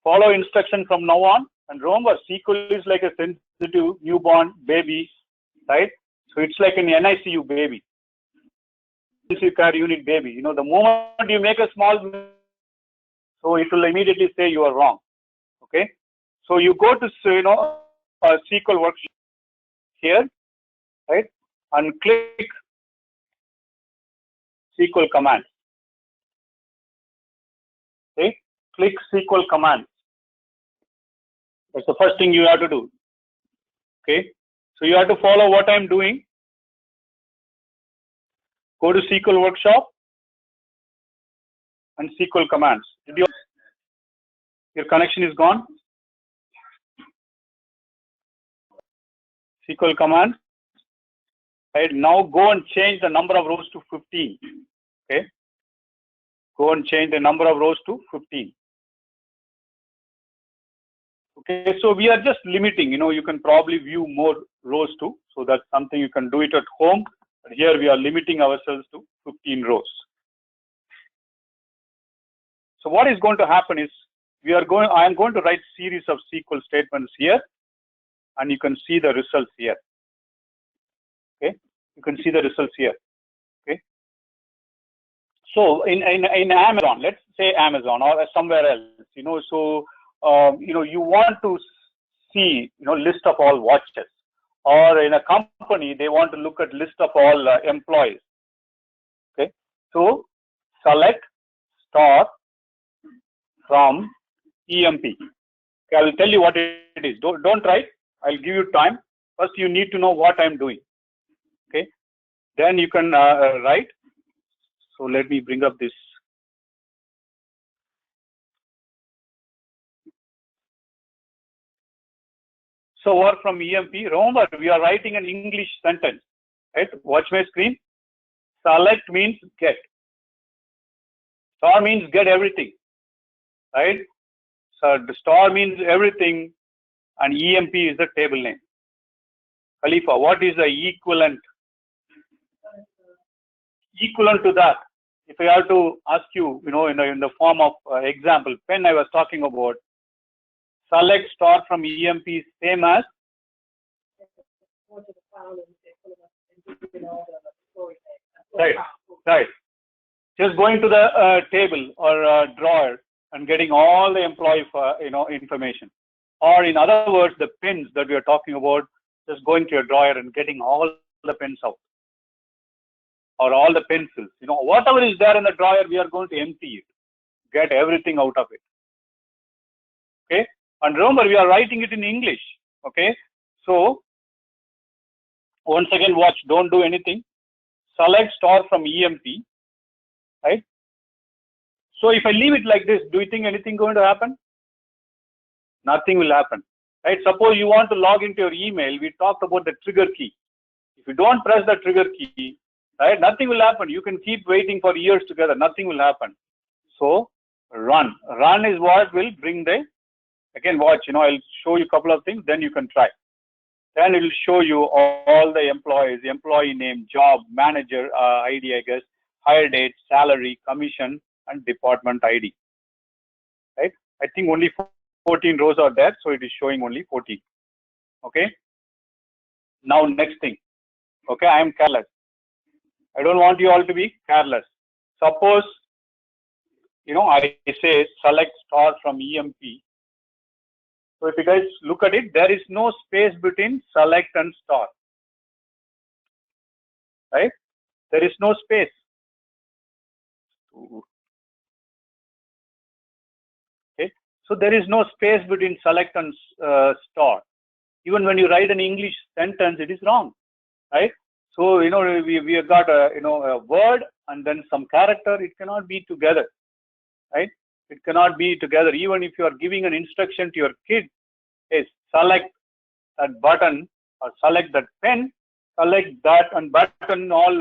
Follow instruction from now on, and remember, SQL is like a sensitive newborn baby, right? So it's like an NICU baby, intensive care unit baby. The moment you make a small mistake, so it will immediately say you are wrong, okay? So you go to, a SQL worksheet here, right, and click SQL command. Okay, click SQL command. That's the first thing you have to do. Okay, so you have to follow what I'm doing. Go to SQL workshop and SQL commands. Your connection is gone. SQL commands. Right, now go and change the number of rows to 15. Okay. Go and change the number of rows to 15. Okay, so we are just limiting, you can probably view more rows too. So that's something you can do it at home. But here we are limiting ourselves to 15 rows. So what is going to happen is I am going to write series of SQL statements here, and you can see the results here. Okay, you can see the results here. Okay. So in Amazon, let's say Amazon or somewhere else, so you want to see, list of all watches, or in a company, they want to look at list of all employees. Okay. So select star from EMP. Okay, I will tell you what it is. Don't write. I'll give you time. First, you need to know what I'm doing. Okay. Then you can write. So let me bring up this. So work from EMP. Remember, we are writing an English sentence. Right? Watch my screen. Select means get. Star means get everything. Right? So the star means everything, and EMP is the table name. Khalifa, what is the equivalent? Equivalent to that, if I have to ask you, in the form of example, pen I was talking about, select star from EMP is same as? Right. Just going to the table or drawer and getting all the employee information. Or in other words, the pins that we are talking about, just going to your drawer and getting all the pins out. Or all the pencils, whatever is there in the drawer, we are going to empty it, get everything out of it. Okay, and remember, we are writing it in English. Okay, so once again, watch, don't do anything. Select star from EMP, right? So if I leave it like this, do you think anything going to happen? Nothing will happen, right? Suppose you want to log into your email. We talked about the trigger key. If you don't press the trigger key, right, nothing will happen. You can keep waiting for years together. Nothing will happen. So run. Run is what will bring again, watch, I'll show you a couple of things, then you can try. Then it will show you all the employees, employee name, job, manager ID, I guess, hire date, salary, commission, and department ID. Right? I think only 14 rows are there, so it is showing only 14. Okay. Now next thing. Okay, I am careless. I don't want you all to be careless. Suppose, I say select star from EMP. So if you guys look at it, there is no space between select and star. Right? There is no space. Okay. So there is no space between select and star. Even when you write an English sentence, it is wrong. Right? So, we have got a word and then some character. It cannot be together. Right? It cannot be together. Even if you are giving an instruction to your kid, is select that button or select that pen, select that and button all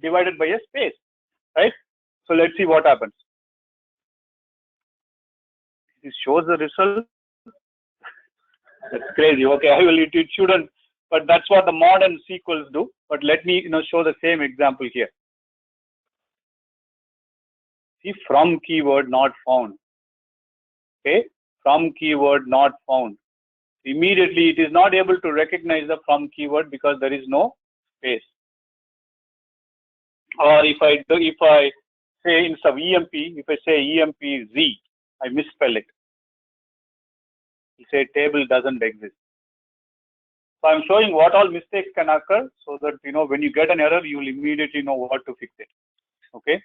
divided by a space, right? So let's see what happens. This shows the result. That's crazy. Okay, it shouldn't, but that's what the modern SQLs do. But let me show the same example here. See, from keyword not found. Okay, from keyword not found. Immediately it is not able to recognize the from keyword because there is no space. Or if I say instead of EMP, if I say EMP Z, I misspell it. You say table doesn't exist. So I'm showing what all mistakes can occur so that when you get an error, you will immediately know what to fix it. Okay.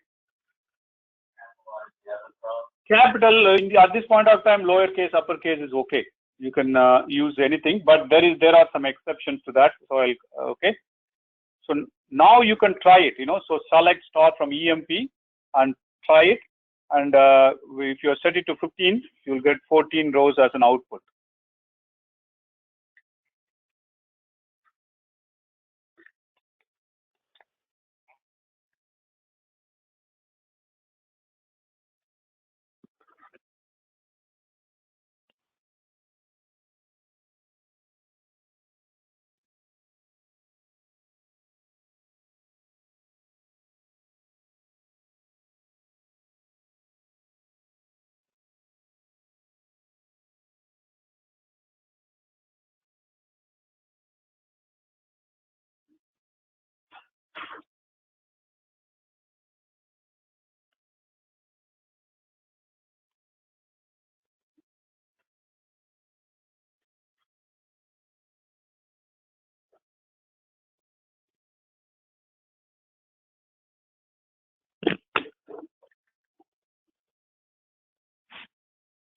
Capital at this point of time, lowercase, uppercase is okay. You can use anything, but there are some exceptions to that. So okay. So now you can try it, so select star from EMP and try it. And if you set it to 15, you'll get 14 rows as an output.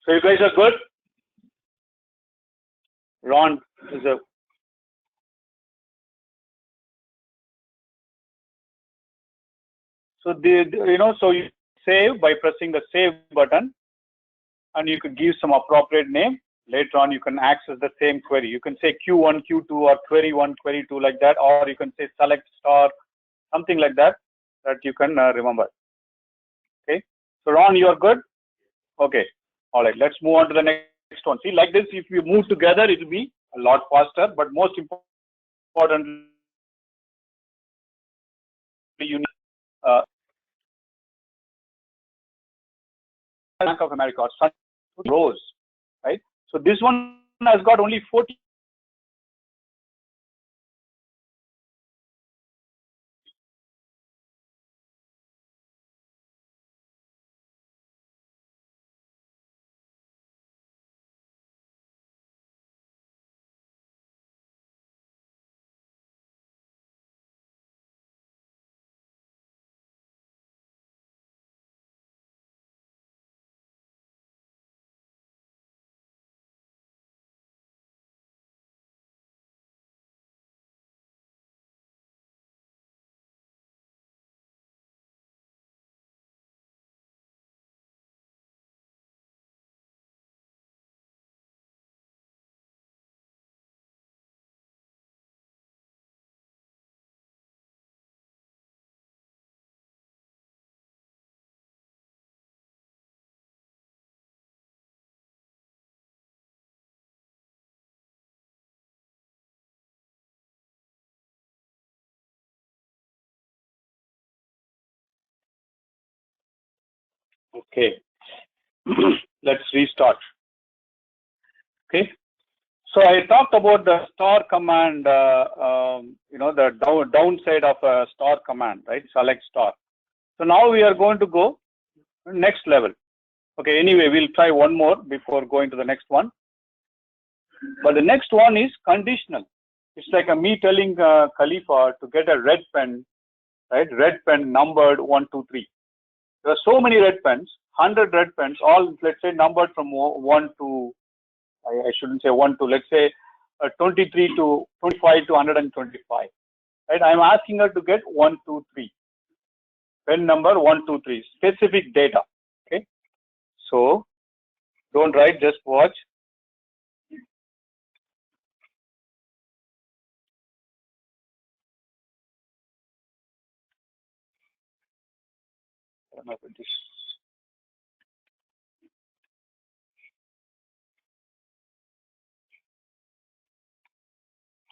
So you guys are good? Ron is a so so you save by pressing the save button, and you could give some appropriate name. Later on, you can access the same query. You can say Q1, Q2, or query 1, query 2 like that, or you can say select star, something like that, that you can remember. Okay. So Ron, you are good? Okay. All right. Let's move on to the next one. See, like this, if you move together, it will be a lot faster, but most importantly, you need Bank of America or some rows, right? So this one has got only 40. Okay. Let's restart. Okay. So I talked about the star command, the downside of a star command, right? Select star. So now we are going to go next level. Okay. Anyway, we'll try one more before going to the next one. But the next one is conditional. It's like me telling Khalifa to get a red pen, right? Red pen numbered 1, 2, 3. There are so many red pens, 100 red pens, all let's say numbered from 1 to, I shouldn't say 1 to, let's say 23 to 25 to 125. Right? I'm asking her to get 1, 2, 3. Pen number 1, 2, 3. Specific data. Okay. So don't write, just watch.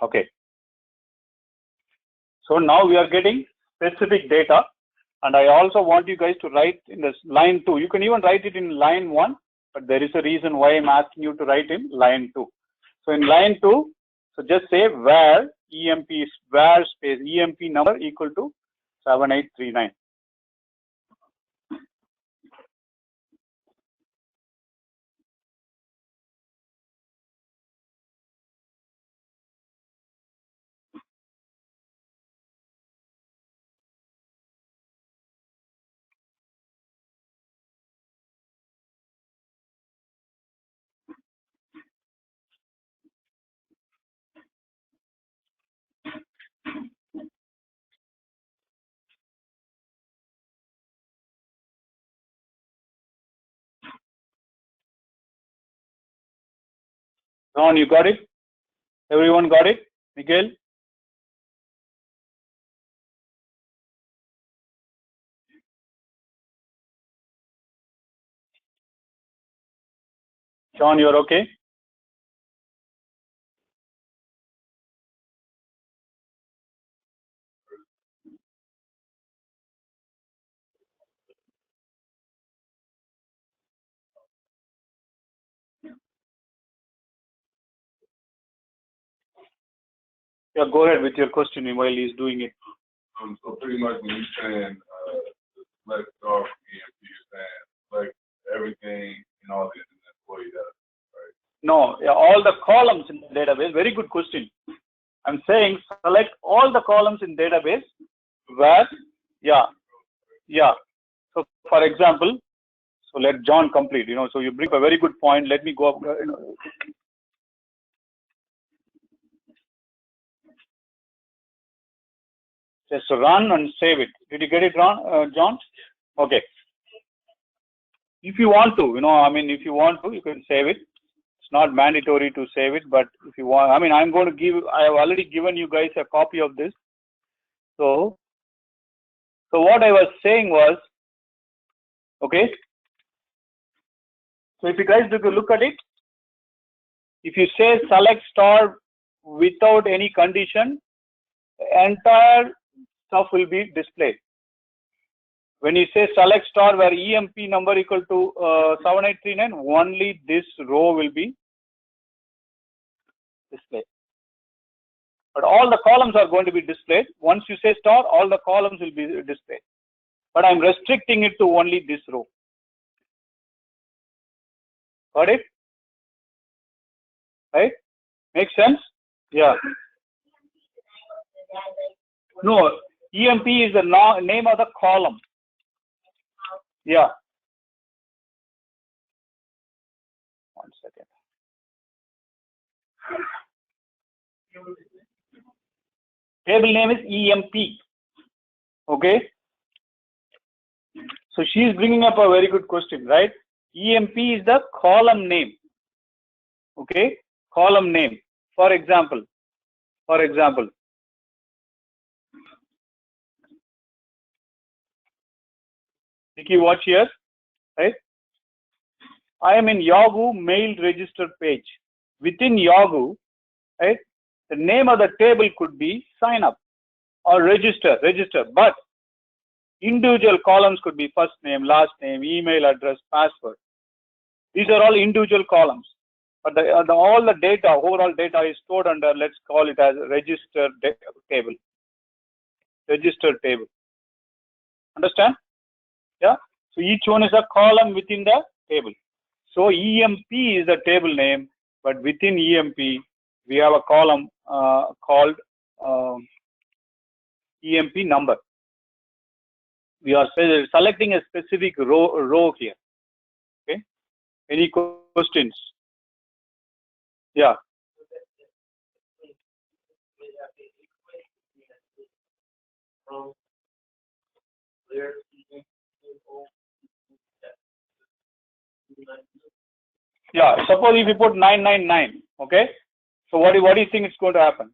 Okay. So now we are getting specific data, and I also want you guys to write in this line 2. You can even write it in line 1, but there is a reason why I'm asking you to write in line 2. So in line 2, so just say where EMP is where space EMP number equal to 7839. Ron, you got it? Everyone got it? Miguel? Sean, you're okay? Yeah, go ahead with your question while he's doing it. So pretty much when you're saying select star from EMP, you're saying select everything and all the employee data, right? No, yeah, all the columns in the database. Very good question. I'm saying select all the columns in database where, yeah. So for example, so let John complete, so you bring up a very good point. Let me go up, just run and save it. Did you get it, John? Okay. If you want to, if you want to, you can save it. It's not mandatory to save it, but if you want, I'm going to I have already given you guys a copy of this. So what I was saying was, okay. So if you guys take a look at it, if you say select star without any condition, entire stuff will be displayed. When you say select star where EMP number equal to 7839, only this row will be displayed. But all the columns are going to be displayed. Once you say star, all the columns will be displayed. But I'm restricting it to only this row. Got it? Right? Makes sense? Yeah. No, EMP is the name of the column. Yeah. One second. Table name is EMP. Okay. So she is bringing up a very good question, right? EMP is the column name. Okay. Column name. For example, Vicky, watch here, right? I am in Yahoo mail register page. Within Yahoo, right? The name of the table could be sign up or register, but individual columns could be first name, last name, email address, password. These are all individual columns, but all the data, overall data is stored under, let's call it as register table. Register table. Understand? Yeah. So each one is a column within the table. So EMP is the table name, but within EMP we have a column called EMP number. We are selecting a specific row here. Okay. Any questions? Yeah. Yeah. Suppose if you put 999, okay. So what do you think is going to happen?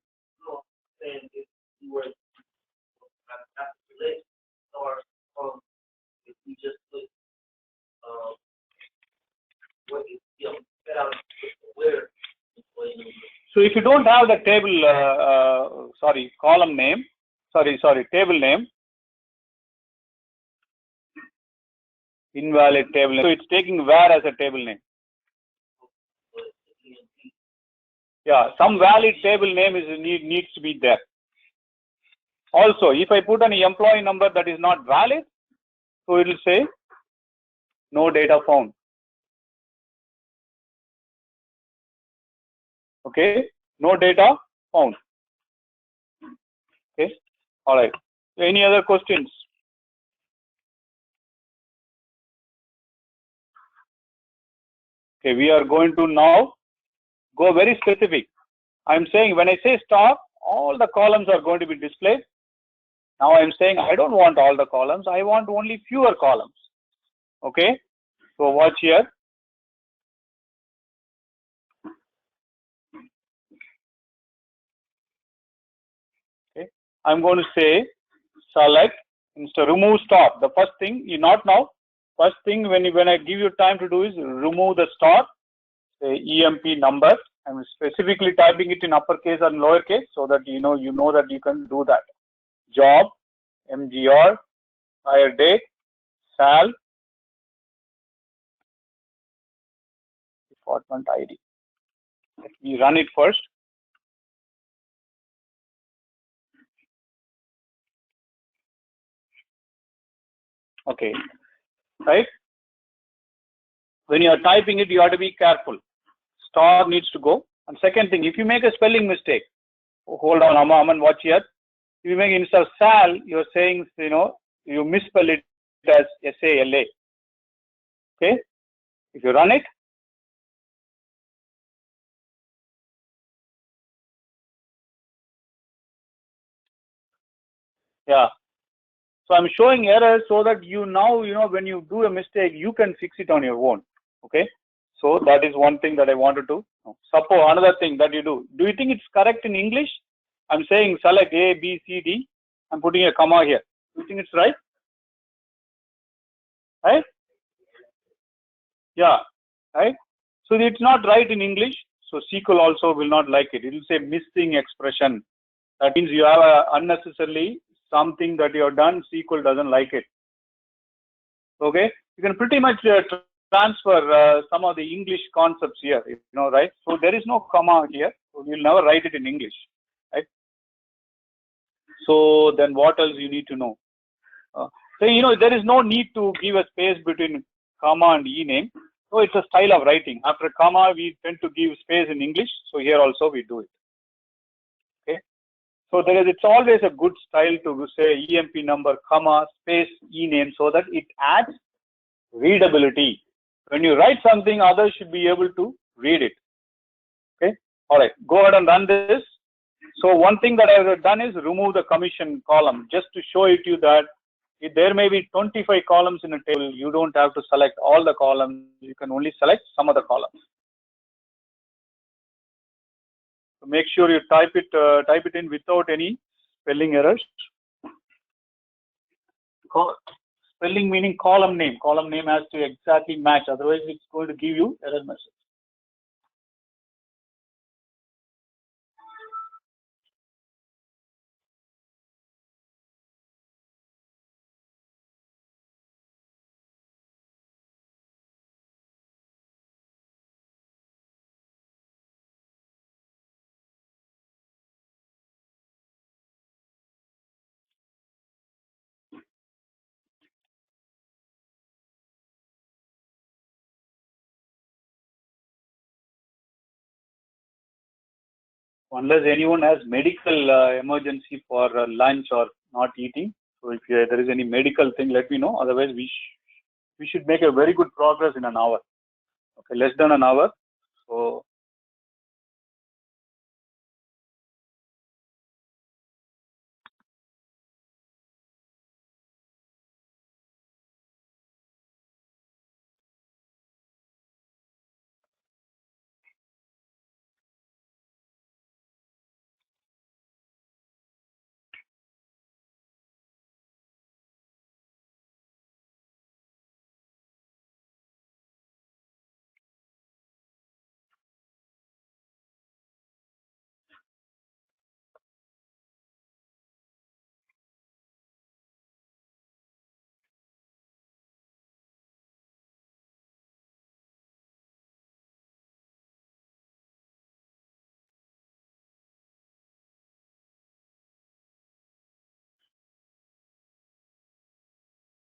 So if you don't have the table, column name, table name, invalid table name. So it's taking where as a table name. Yeah, some valid table name needs to be there. Also, if I put an employee number that is not valid, so it will say no data found. Okay, no data found. Okay, all right. Any other questions? Okay, we are going to now go very specific. I'm saying when I say star, all the columns are going to be displayed. Now I'm saying I don't want all the columns. I want only fewer columns. Okay, so watch here. I'm going to say select instead remove star. The first thing, not now. First thing when I give you time to do is remove the star, say EMP number. I'm specifically typing it in uppercase and lowercase so that you know that you can do that. Job, MGR, hire date, sal, department ID. Let me run it first. Okay, right? When you are typing it, you have to be careful. Star needs to go. And second thing, if you make a spelling mistake, hold on, Aman, watch here. If you make instead of sal, you're saying, you misspell it as SALA. Okay? If you run it, yeah. So I'm showing errors so that when you do a mistake, you can fix it on your own. Okay? So that is one thing that I wanted to know. Suppose another thing that you do. Do you think it's correct in English? I'm saying select A, B, C, D. I'm putting a comma here. Do you think it's right? Right? Yeah. Right? So it's not right in English. So SQL also will not like it. It will say missing expression. That means you have unnecessarily something that you have done. SQL doesn't like it. Okay? You can pretty much transfer some of the English concepts here, right? So there is no comma here. So we'll never write it in English, right? So then what else you need to know? So, there is no need to give a space between comma and e-name. So it's a style of writing. After comma, we tend to give space in English. So here also we do it. Okay. So it's always a good style to say EMP number, comma, space, e-name so that it adds readability. When you write something, others should be able to read it. Okay. All right. Go ahead and run this. So one thing that I have done is remove the commission column just to show it to you that if there may be 25 columns in a table, you don't have to select all the columns. You can only select some of the columns. So make sure you type it in without any spelling errors. Spelling meaning column name. Column name has to exactly match. Otherwise, it's going to give you error message. Unless anyone has medical emergency for lunch or not eating. So if there is any medical thing, let me know. Otherwise, we should make a very good progress in an hour. Okay, less than an hour. So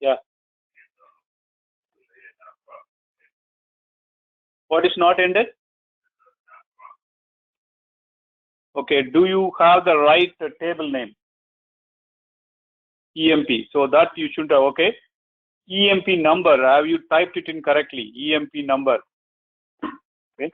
yeah. What is not ended? Okay. Do you have the right table name? EMP. So that you should have. Okay. EMP number. Have you typed it in correctly? EMP number. Okay.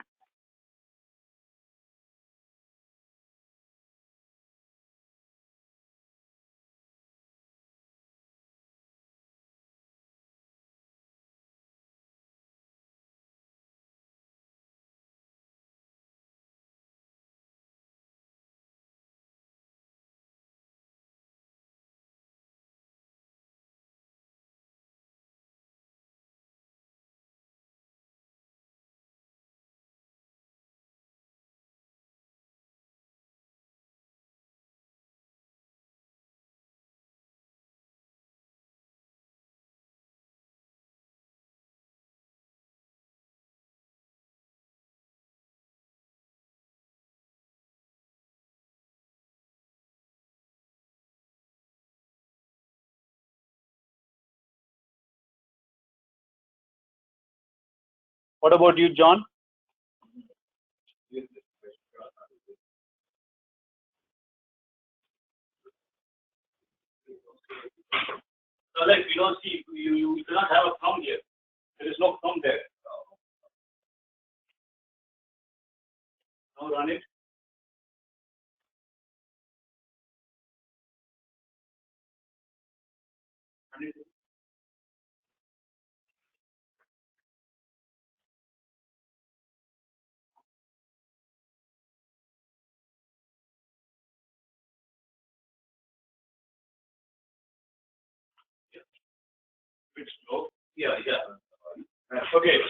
What about you, John? So like you don't see, you cannot have a from here. There is no from there. Now run it. Run it. It's slow. Yeah. Okay.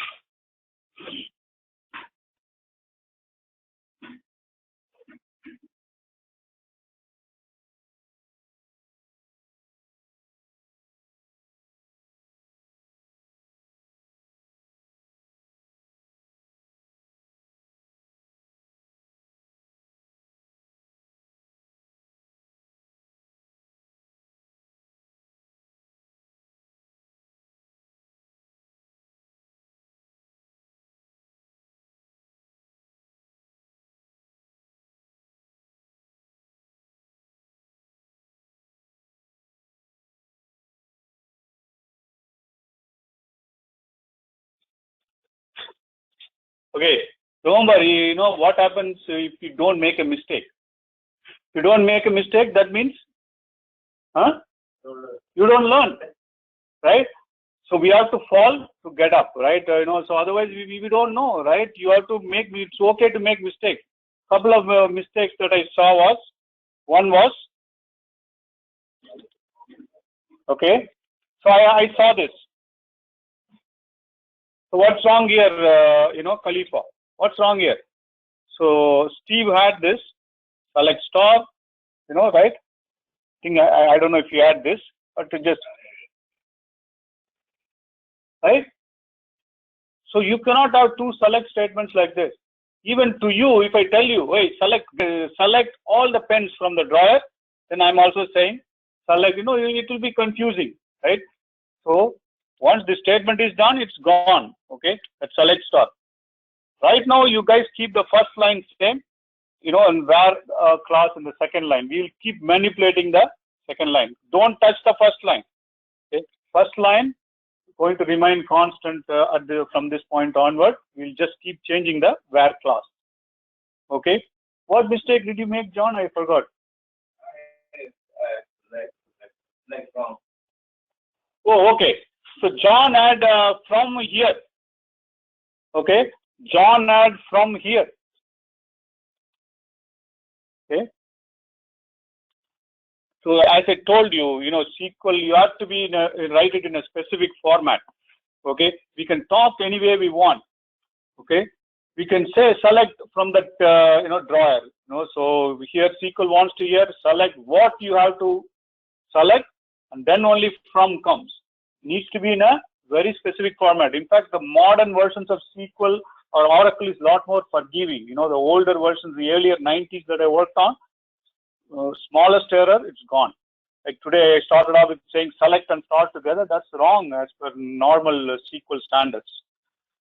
Okay. Remember, you know what happens if you don't make a mistake. If you don't make a mistake, that means, you don't learn, right? So we have to fall to get up, right? So otherwise we don't know, right? You have to make. It's okay to make mistakes. Couple of mistakes that I saw one was, okay. So I saw this. So what's wrong here, Khalifa? What's wrong here? So Steve had this, select star, right? I don't know if you had this, but to just, right? So you cannot have two select statements like this. Even to you, if I tell you, hey, select all the pens from the drawer, then I'm also saying select, it will be confusing, right? So once the statement is done, it's gone, okay? That select star. Right now, you guys keep the first line same, and where class in the second line. We will keep manipulating the second line. Don't touch the first line, okay? First line going to remain constant from this point onward. We'll just keep changing the where class. Okay. What mistake did you make, John? I forgot. Oh, okay. So John had from here. Okay. John had from here. Okay. So as I told you, SQL, you have to write it in a specific format. Okay. We can talk any way we want. Okay. We can say select from that drawer. So here SQL wants to select what you have to select, and then only from comes. Needs to be in a very specific format. In fact, the modern versions of SQL or Oracle is a lot more forgiving. The older versions, the earlier 90s that I worked on, smallest error, it's gone. Like today, I started off with saying select and start together. That's wrong as per normal SQL standards.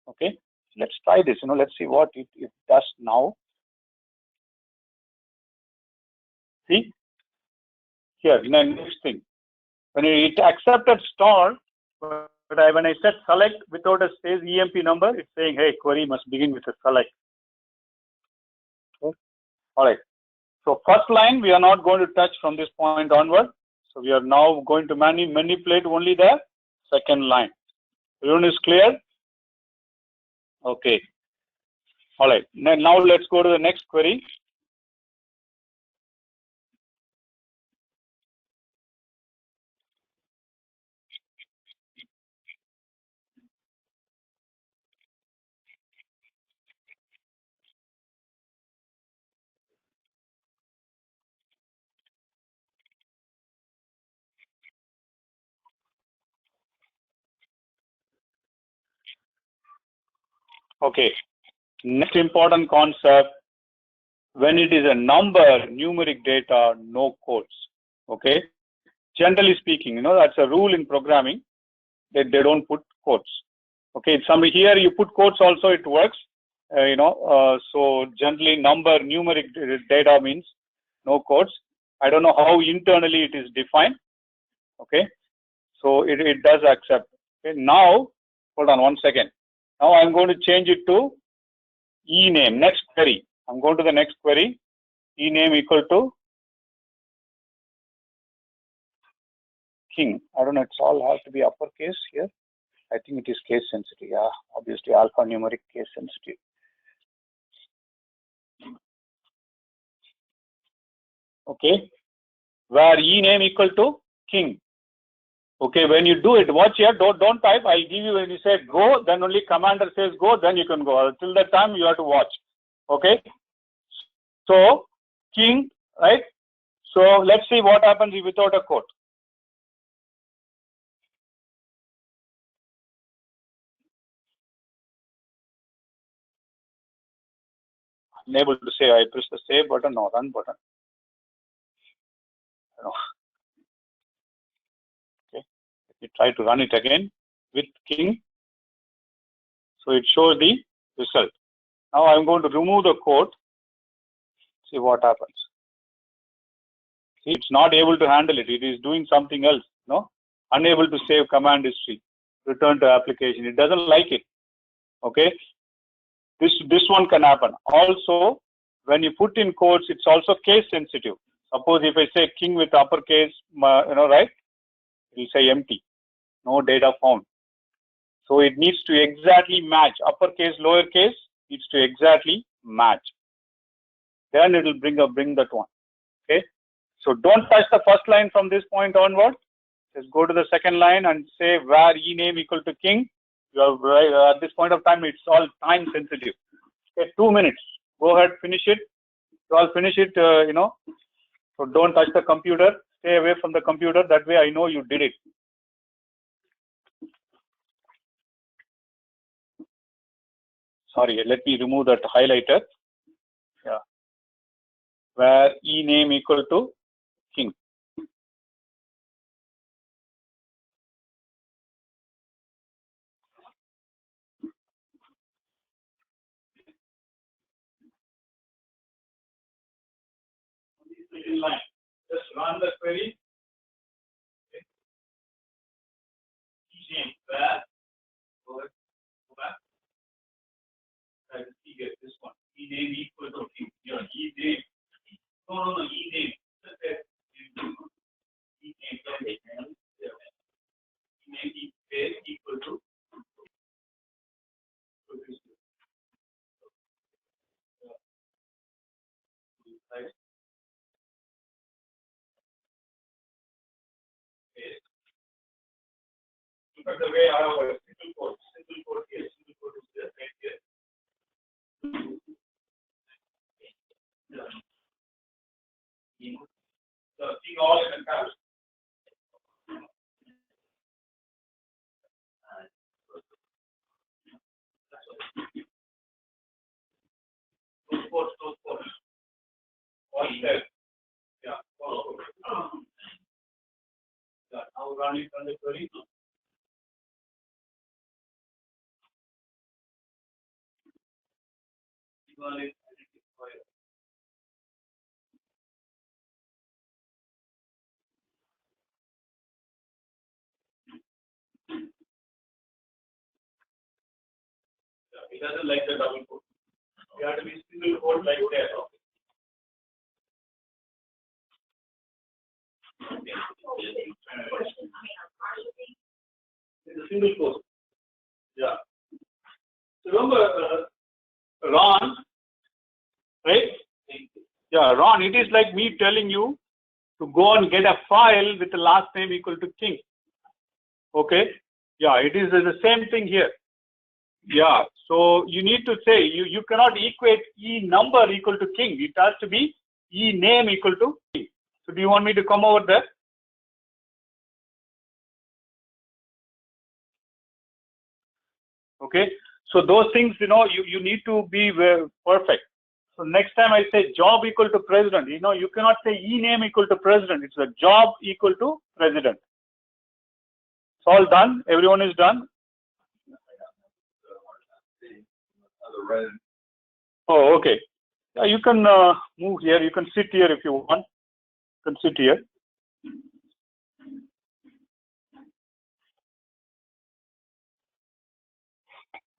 Okay, let's try this. Let's see what it does now. See here, next thing. When it accepted star, but when I said select without a space EMP number, it's saying, hey, query must begin with a select. Okay. All right. So first line, we are not going to touch from this point onward. So we are now going to manipulate only the second line. Everyone is clear? Okay. All right. Now let's go to the next query. Okay. Next important concept, when it is a number, numeric data, no quotes. Okay. Generally speaking, that's a rule in programming that they don't put quotes. Okay, here you put quotes also, it works. So generally numeric data means no quotes. I don't know how internally it is defined. Okay, so it does accept. Okay, now hold on 1 second. Now I'm going to change it to ename. Next query. I'm going to the next query. Ename equal to King. I don't know. It's all have to be uppercase here. I think it is case sensitive. Yeah, obviously alphanumeric case sensitive. Okay, where ename equal to King. Okay, when you do it, watch here. Don't type. I'll give you when you say go. Then only commander says go. Then you can go. Till that time you have to watch. Okay. So King, right? So let's see what happens without a quote. Unable to say. I press the save button or run button. No. Okay. Let me try to run it again with King. So it shows the result. Now I'm going to remove the quote. See what happens. See, it's not able to handle it. It is doing something else. No, unable to save command history. Return to application. It doesn't like it. Okay. This one can happen. Also, when you put in quotes, it's also case sensitive. Suppose if I say King with uppercase, right? It will say empty. No data found. So it needs to exactly match. Uppercase, lowercase needs to exactly match. Then it will bring that one. Okay. So don't touch the first line from this point onward. Just go to the second line and say where ename equal to King. You have right, at this point of time, it's all time sensitive. Okay, 2 minutes. Go ahead, finish it. You all finish it. So don't touch the computer. Stay away from the computer. That way, I know you did it. Sorry, let me remove that highlighter. Yeah, where ename equal to King. In line. Just run the query. Ename where go back. I see here this one. Ename equal to King. Yeah, ename. No, ename. Ename equal to look at the way I have a single code here, single code is there, right here. So seeing all in a cache. Those codes. All there. Yeah. Yeah. Now run it on the query. It doesn't like the double quote. You have to be single quote like that. It's a single quote. Yeah. Remember, Ron, right? Yeah, Ron, it is like me telling you to go and get a file with the last name equal to King. Okay? Yeah, it is the same thing here. Yeah, so you need to say, you cannot equate E number equal to King. It has to be E name equal to King. So do you want me to come over there? Okay, so those things, you need to be perfect. So next time I say job equal to president, you cannot say E name equal to president. It's a job equal to president. It's all done. Everyone is done. the red. Oh, okay. Yeah, you can move here. You can sit here if you want. You can sit here.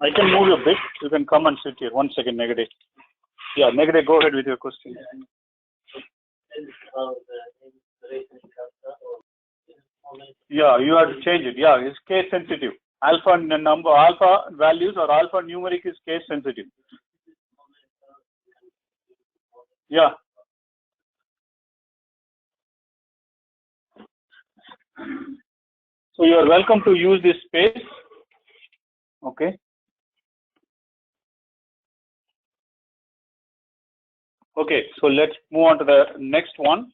I can move you a bit. You can come and sit here. 1 second, negative. Yeah, negative. Go ahead with your question. Yeah, you have to change it. Yeah, it's case sensitive. Alpha number, alpha values or alpha numeric is case sensitive. Yeah. So you are welcome to use this space. Okay. Okay, so let's move on to the next one.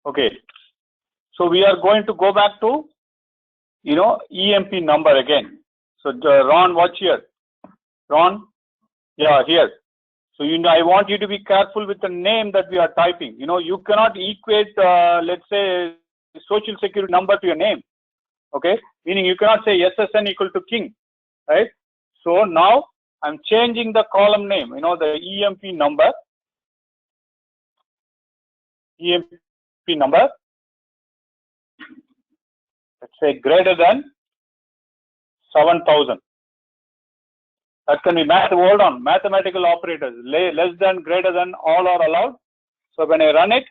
Okay. So we are going to go back to, EMP number again. So Ron, watch here. Ron, yeah, here. So I want you to be careful with the name that we are typing. You cannot equate, let's say, social security number to your name. Okay, meaning you cannot say SSN equal to King, right? So now I'm changing the column name. The EMP number. EMP number. Let's say greater than 7,000. That can be hold on, mathematical operators. Less than, greater than, all are allowed. So when I run it,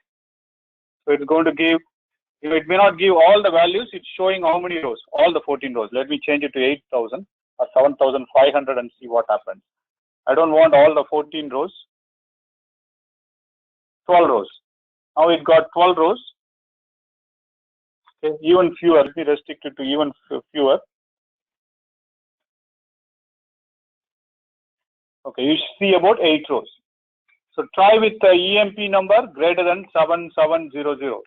so it's going to give, it may not give all the values, it's showing how many rows, all the 14 rows. Let me change it to 8,000 or 7,500 and see what happens. I don't want all the 14 rows, 12 rows. Now it got 12 rows, okay, even fewer, let me restrict it to even fewer. Okay, you see about 8 rows. So try with the EMP number greater than 7700.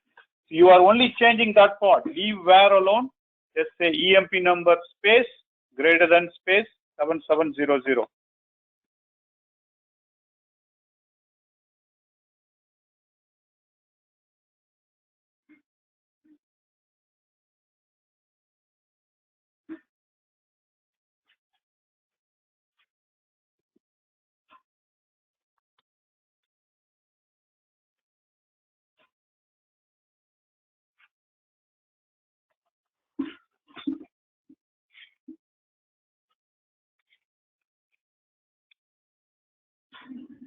You are only changing that part. Leave where alone. Just say EMP number space greater than space 7700.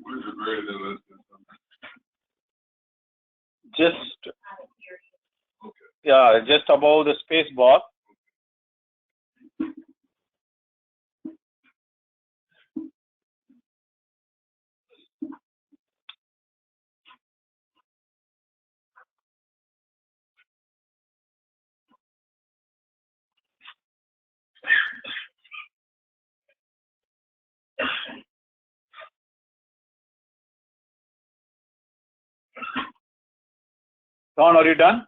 What is it greater than less than something? Just, Okay. yeah, just above the space bar. Ron, are you done?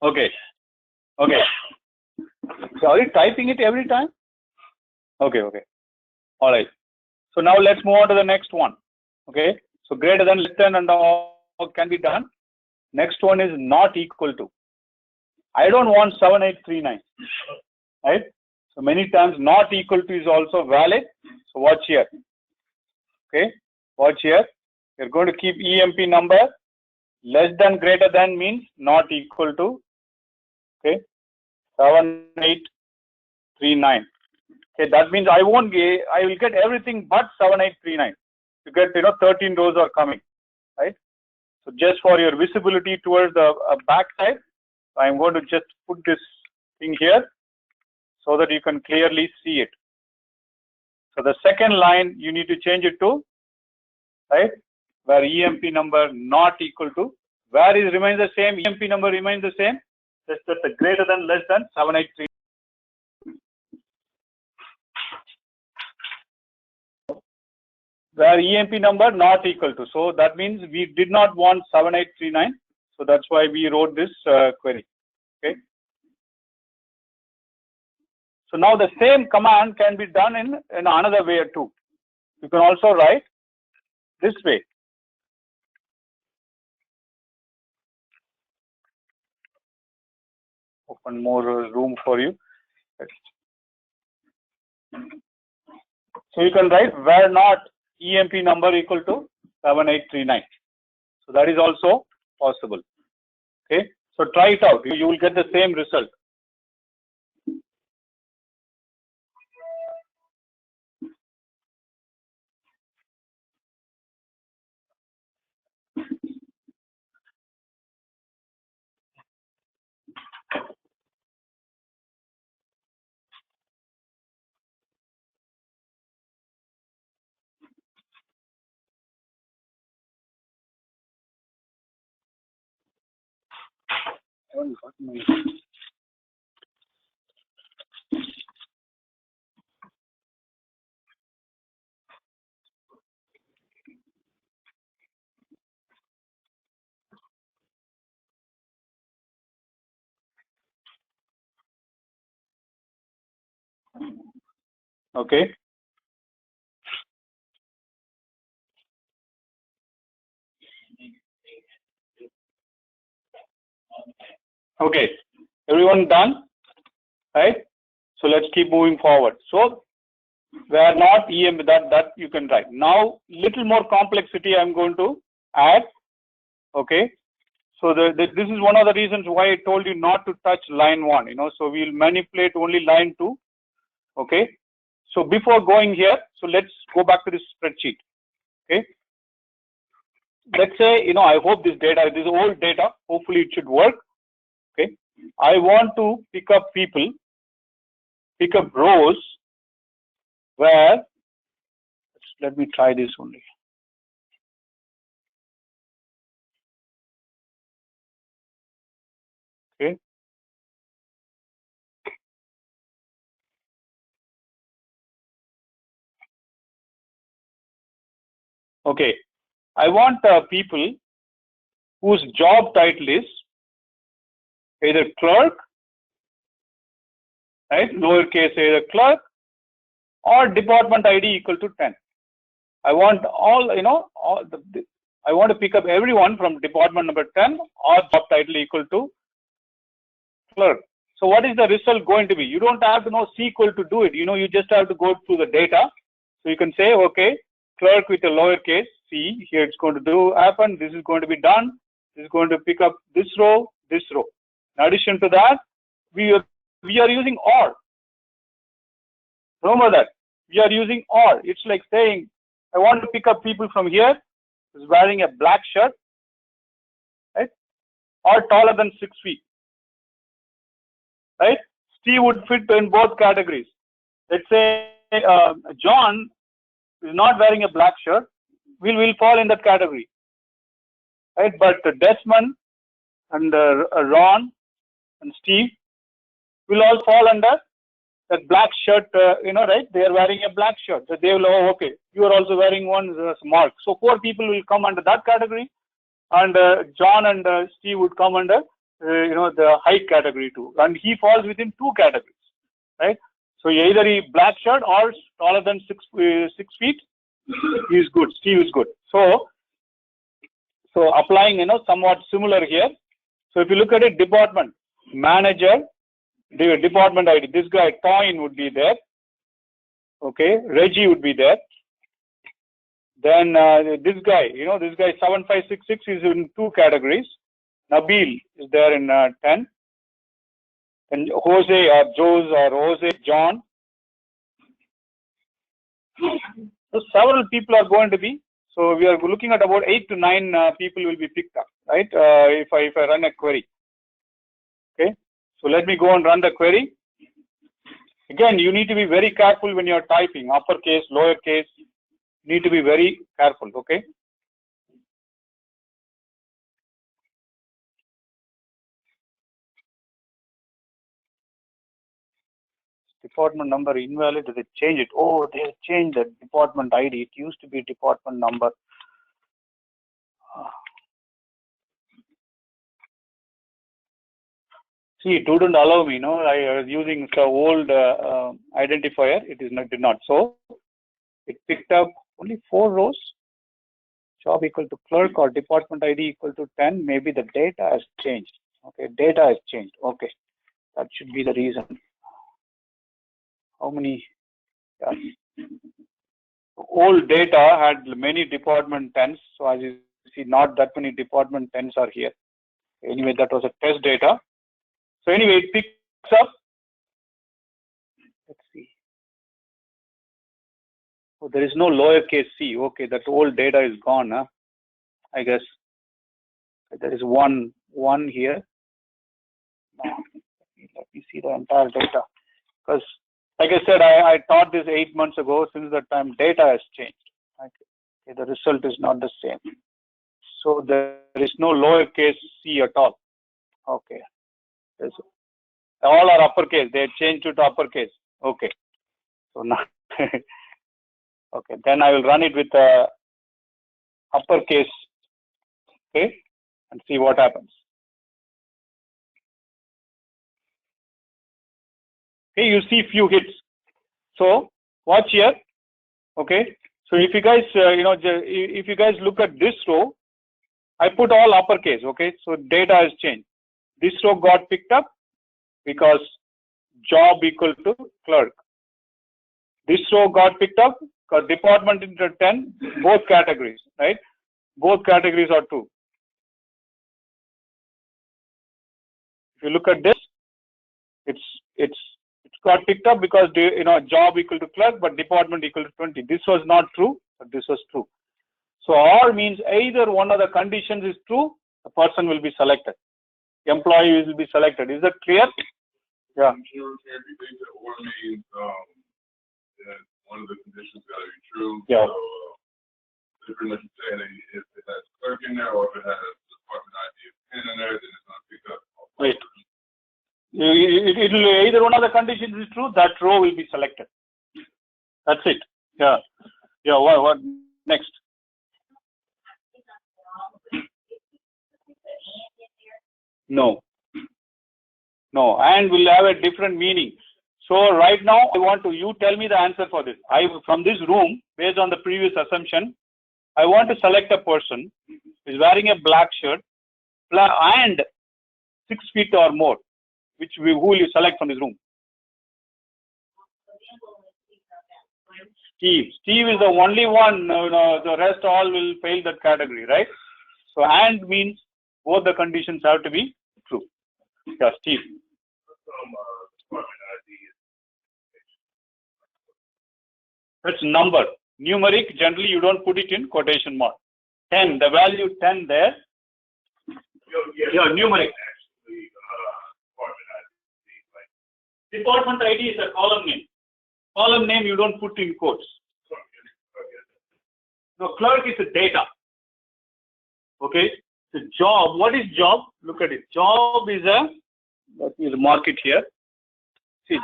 Okay. Okay. So are you typing it every time? Okay, okay. All right. So now let's move on to the next one. Okay. So greater than, less than, and all can be done. Next one is not equal to. I don't want 7839. Right? So many times not equal to is also valid. So watch here. Okay. Watch here. You're going to keep EMP number. Less than, greater than means not equal to. Okay. 7839. Okay, that means I will get everything but 7839. You get, 13 rows are coming, right? So just for your visibility towards the back side, I'm going to just put this thing here so that you can clearly see it. So the second line you need to change it to, right, where EMP number not equal to, where is remains the same, EMP number remains the same, just that the greater than, less than 783. Where EMP number not equal to. So that means we did not want 7839. So that's why we wrote this query. Okay. So now the same command can be done in another way too. You can also write this way. Open more room for you. So you can write where not EMP number equal to 7839. So that is also possible. Okay. So try it out. You will get the same result. Okay. Okay. Everyone done? Right? So let's keep moving forward. So where not EMP, that you can write. Now little more complexity I'm going to add. Okay. So this is one of the reasons why I told you not to touch line 1. So we'll manipulate only line 2. Okay. So before going here, so let's go back to this spreadsheet. Okay. Let's say, I hope this old data, hopefully it should work. Okay. I want to pick up rows where, let me try this only. Okay. Okay. I want people whose job title is either clerk, right, lowercase either clerk, or department ID equal to 10. I want all, I want to pick up everyone from department number 10 or job title equal to clerk. So what is the result going to be? You don't have to know SQL to do it. You just have to go through the data. So you can say, okay, clerk with a lowercase c, here it's going to happen. This is going to be done. This is going to pick up this row, this row. In addition to that, we are using OR. Remember that. We are using OR. It's like saying, I want to pick up people from here who's wearing a black shirt, right, or taller than 6 feet, right? Steve would fit in both categories. Let's say John is not wearing a black shirt, will fall in that category, right? But Desmond and Ron and Steve will all fall under that black shirt, right? They are wearing a black shirt. So they will, okay, you are also wearing one, Mark. So 4 people will come under that category, and John and Steve would come under, the height category too. And he falls within 2 categories, right? So either he black shirt or taller than 6 feet, he is good. Steve is good. So applying, somewhat similar here. So if you look at it, department manager, the department ID, this guy Toyn would be there. Okay, Reggie would be there. Then this guy, this guy 7566 is in 2 categories. Nabil is there in 10. And Jose or Jose, John. So several people are going to be. So we are looking at about 8 to 9 people will be picked up, right? If I run a query. Okay. So let me go and run the query. Again, you need to be very careful when you are typing, uppercase, lowercase. You need to be very careful. Okay. Department number invalid. They change it. Oh, they changed the department ID. It used to be department number. See, it wouldn't allow me. I was using the old identifier. It did not. So it picked up only 4 rows. Job equal to clerk or department ID equal to 10. Maybe the data has changed. Okay, data has changed. Okay, that should be the reason. How many? Yeah. Old data had many department 10s, so as you see, not that many department 10s are here. Anyway, that was a test data. So anyway, it picks up. Let's see. Oh, there is no lowercase c. Okay, that old data is gone, huh? I guess. There is one here. Now, let me see the entire data. Because, like I said, I taught this 8 months ago. Since that time, data has changed. Okay, the result is not the same. So there is no lowercase c at all. Okay. All are uppercase. They changed it to uppercase. Okay. So now, okay. Then I will run it with uppercase. Okay, and see what happens. Okay, you see few hits. So watch here. Okay. So if you guys, if you guys look at this row, I put all uppercase. Okay. So data has changed. This row got picked up because job equal to clerk. This row got picked up because department into 10, both categories, right? Both categories are true. If you look at this, it's got picked up because job equal to clerk, but department equal to 20. This was not true, but this was true. So or means either one of the conditions is true, the person will be selected. Employee will be selected. Is that clear? Yeah. Sure, everything that or means that one of the conditions got to be true. Yeah. So they're pretty much saying that if it has clerk in there or if it has department ID pin in there, then it's going to pick up. Right. It will either one of the conditions is true, that row will be selected. That's it. Yeah. Yeah. What next? No. No. And will have a different meaning. So right now I want you tell me the answer for this. From this room, based on the previous assumption, I want to select a person who is wearing a black shirt and 6 feet or more. Who will you select from this room? Steve. Steve is the only one. The rest all will fail that category, right? So and means both the conditions have to be true. Yeah, Steve. That's number. Numeric, generally you don't put it in quotation mark. 10, the value 10 there. Yeah, numeric. Department ID is a column name. Column name you don't put in quotes. No, clerk is a data. Okay. The job, what is job? Look at it. Job is let me mark it here. See,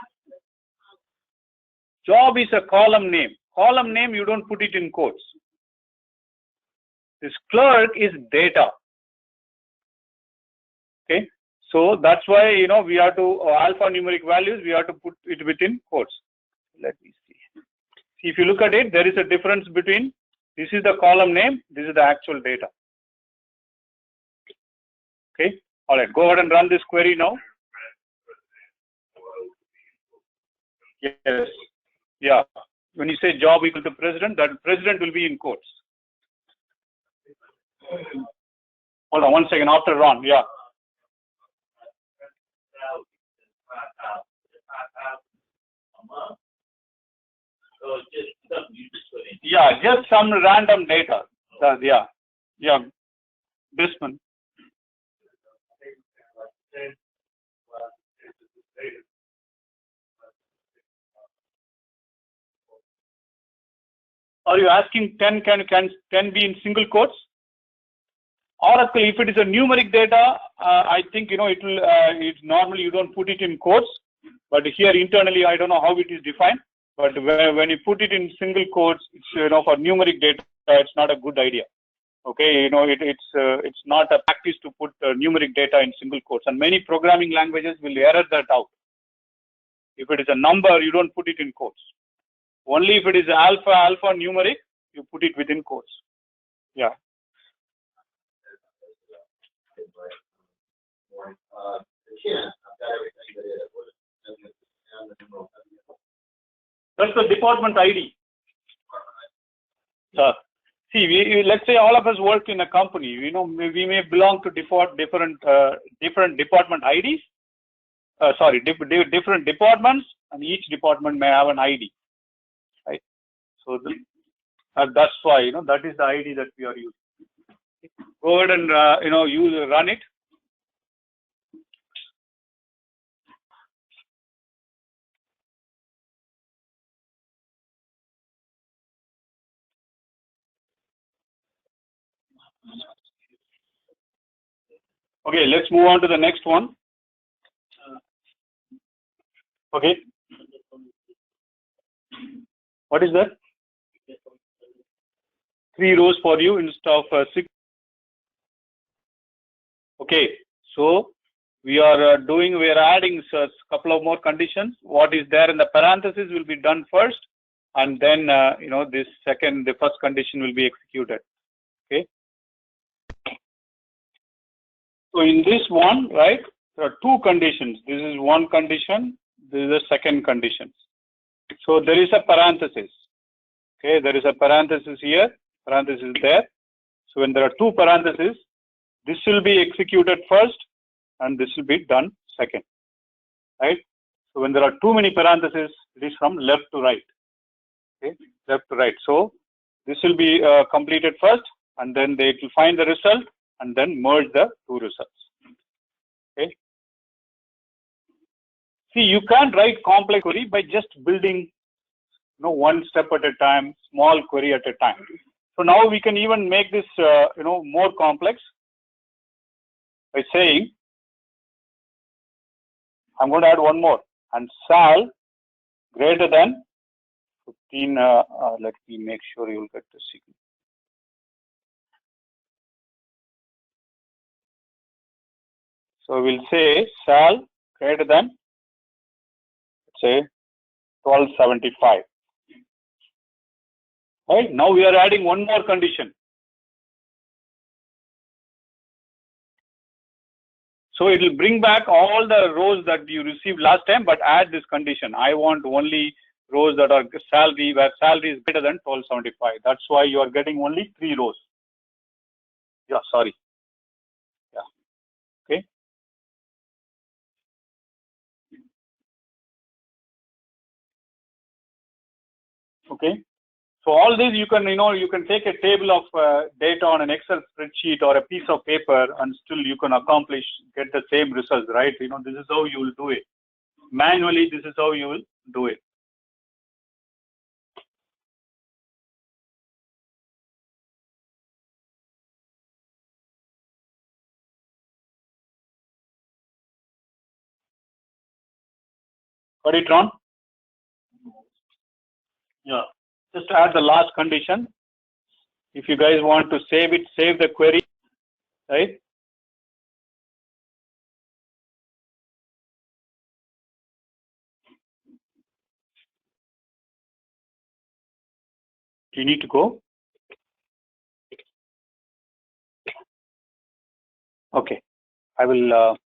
job is a column name. Column name you don't put it in quotes. This clerk is data. Okay. So that's why we have to alphanumeric values we have to put it within quotes. Let me see. See, if you look at it, there is a difference between this is the column name, this is the actual data. Okay. All right. Go ahead and run this query now. Yes. Yeah. When you say job equal to president, that president will be in quotes. Hold on 1 second. After Ron. Yeah. Yeah, just some random data. Yeah. This one. Are you asking 10 can 10 be in single quotes? Oracle, if it is a numeric data, I think it will. It's normally you don't put it in quotes, but here internally I don't know how it is defined. But when you put it in single quotes, it's for numeric data, it's not a good idea. Okay, it's not a practice to put numeric data in single quotes, and many programming languages will error that out. If it is a number, you don't put it in quotes. Only if it is alpha numeric, you put it within quotes. Yeah. That's the department ID. See, let's say all of us work in a company. You know, we may belong to different department IDs. Different departments, and each department may have an ID, right? So that's why, you know, that is the ID that we are using. Go ahead and you know, run it. Okay, let's move on to the next one. Okay. What is that? 3 rows for you instead of 6. Okay, so we are adding a couple of more conditions. What is there in the parentheses will be done first, and then you know, the first condition will be executed. Okay. So in this one, right, there are 2 conditions. This is one condition. This is the second condition. So there is a parenthesis. Okay, there is a parenthesis here, parenthesis there. So when there are 2 parentheses, this will be executed first, and this will be done second, right? So when there are too many parentheses, it is from left to right. Okay, left to right. So this will be completed first, and then it will find the result, and then merge the 2 results. Okay. See, you can't write complex query by just building, you know, one step at a time, small query at a time. So now we can even make this you know, more complex by saying, I'm going to add one more, and Sal greater than 15. Let me make sure you'll get the signal. So we'll say Sal greater than, let's say, 1275. Right, now we are adding one more condition. So it will bring back all the rows that you received last time, but add this condition. I want only rows that are salary, where salary is greater than 1275. That's why you are getting only 3 rows. Yeah, sorry. Yeah. Okay. Okay. So all this you can, you know, you can take a table of data on an Excel spreadsheet or a piece of paper, and still you can get the same results, right? You know, this is how you will do it. Manually, this is how you will do it. Got it, Ron? Yeah. Just add the last condition. If you guys want to save it, save the query, right? You need to go. Okay. I will.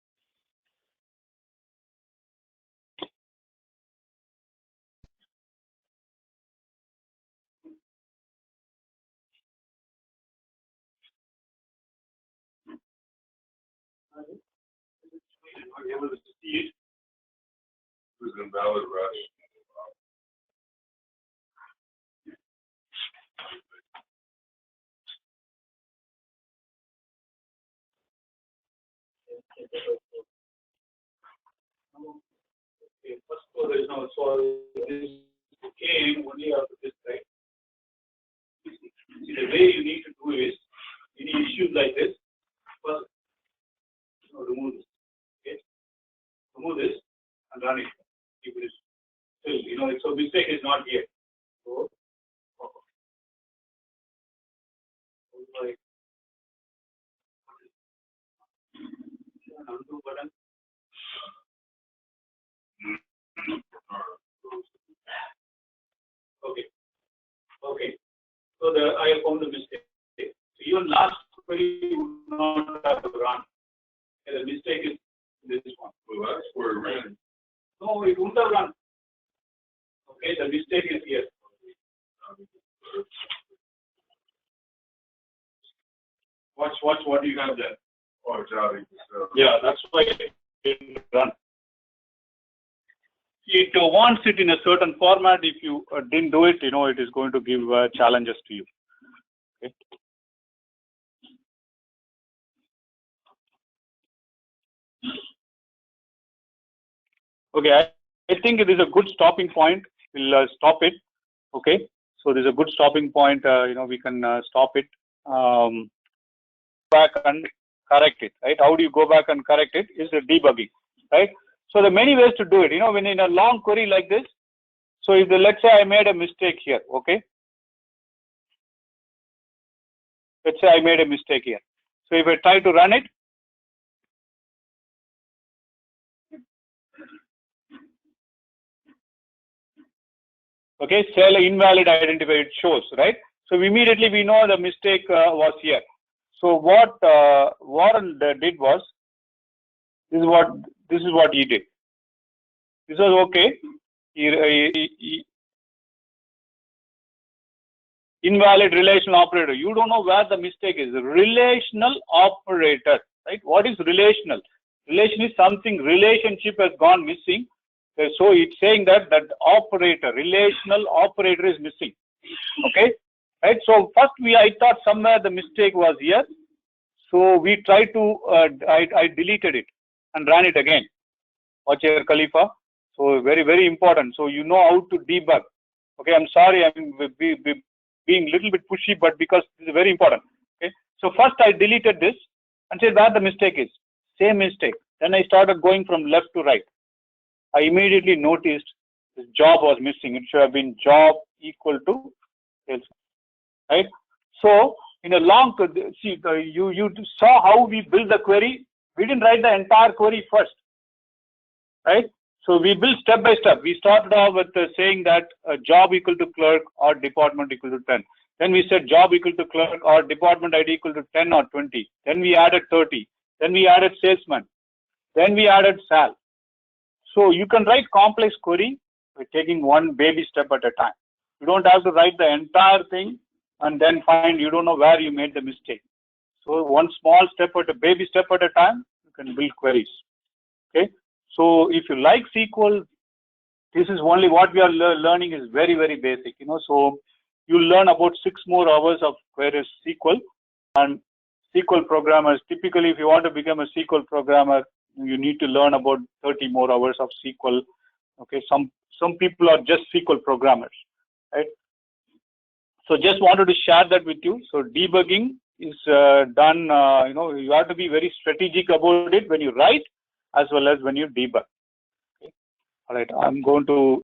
Able to see it. It was invalid rush. Okay, first of all, there is no, so this came only after this, right? See, the way you need to do is, any issues like this, first, you know, remove this. Okay, remove this and run it. If it is still, you know, so mistake is not here. So, like, undo button. Okay. Okay. So I have found the mistake. So even last query would not have run. Okay, the mistake is this one. Well, that's where it ran. No, it wouldn't have run. Okay, the mistake is here. What do you have there? Or job equals Yeah, that's why it didn't run. It wants it in a certain format. If you didn't do it, it is going to give challenges to you. Okay. Okay, I think it is a good stopping point. We'll stop it. Okay, so there's a good stopping point. We can stop it. Back and correct it, right? How do you go back and correct it? Is the debugging, right? So there are many ways to do it. When in a long query like this, so if let's say I made a mistake here, okay? Let's say I made a mistake here. So if I try to run it, okay, cell invalid identifier, it shows, right? So immediately we know the mistake was here. So what Warren did was, this is what he did. This was okay. Invalid relational operator. You don't know where the mistake is. Relational operator, right? What is relational? Relation is something, relationship has gone missing. So it's saying that operator, relational operator is missing. Okay, right? So first I thought somewhere the mistake was here. So we tried to, I deleted it and ran it again. Watch here, Khalifa. So very, very important. So you know how to debug. Okay, I'm sorry, I'm being a little bit pushy, but because this is very important. Okay, so first I deleted this and said where the mistake is. Same mistake. Then I started going from left to right. I immediately noticed this job was missing. It should have been job equal to sales, right? So in a long, see, you saw how we build the query. We didn't write the entire query first, right? So we built step by step. We started off with saying that job equal to clerk or department equal to 10. Then we said job equal to clerk or department ID equal to 10 or 20. Then we added 30. Then we added salesman. Then we added sal. So you can write complex query by taking one baby step at a time. You don't have to write the entire thing and then find you don't know where you made the mistake. So one small step at a baby step at a time, you can build queries. Okay. So if you like SQL, this is only what we are learning is very, very basic. So you learn about 6 more hours of queries SQL, and SQL programmers, typically if you want to become a SQL programmer, you need to learn about 30 more hours of SQL. Okay, some people are just SQL programmers, right? So just wanted to share that with you. So debugging is done, you have to be very strategic about it when you write as well as when you debug. Okay. All right, I'm going to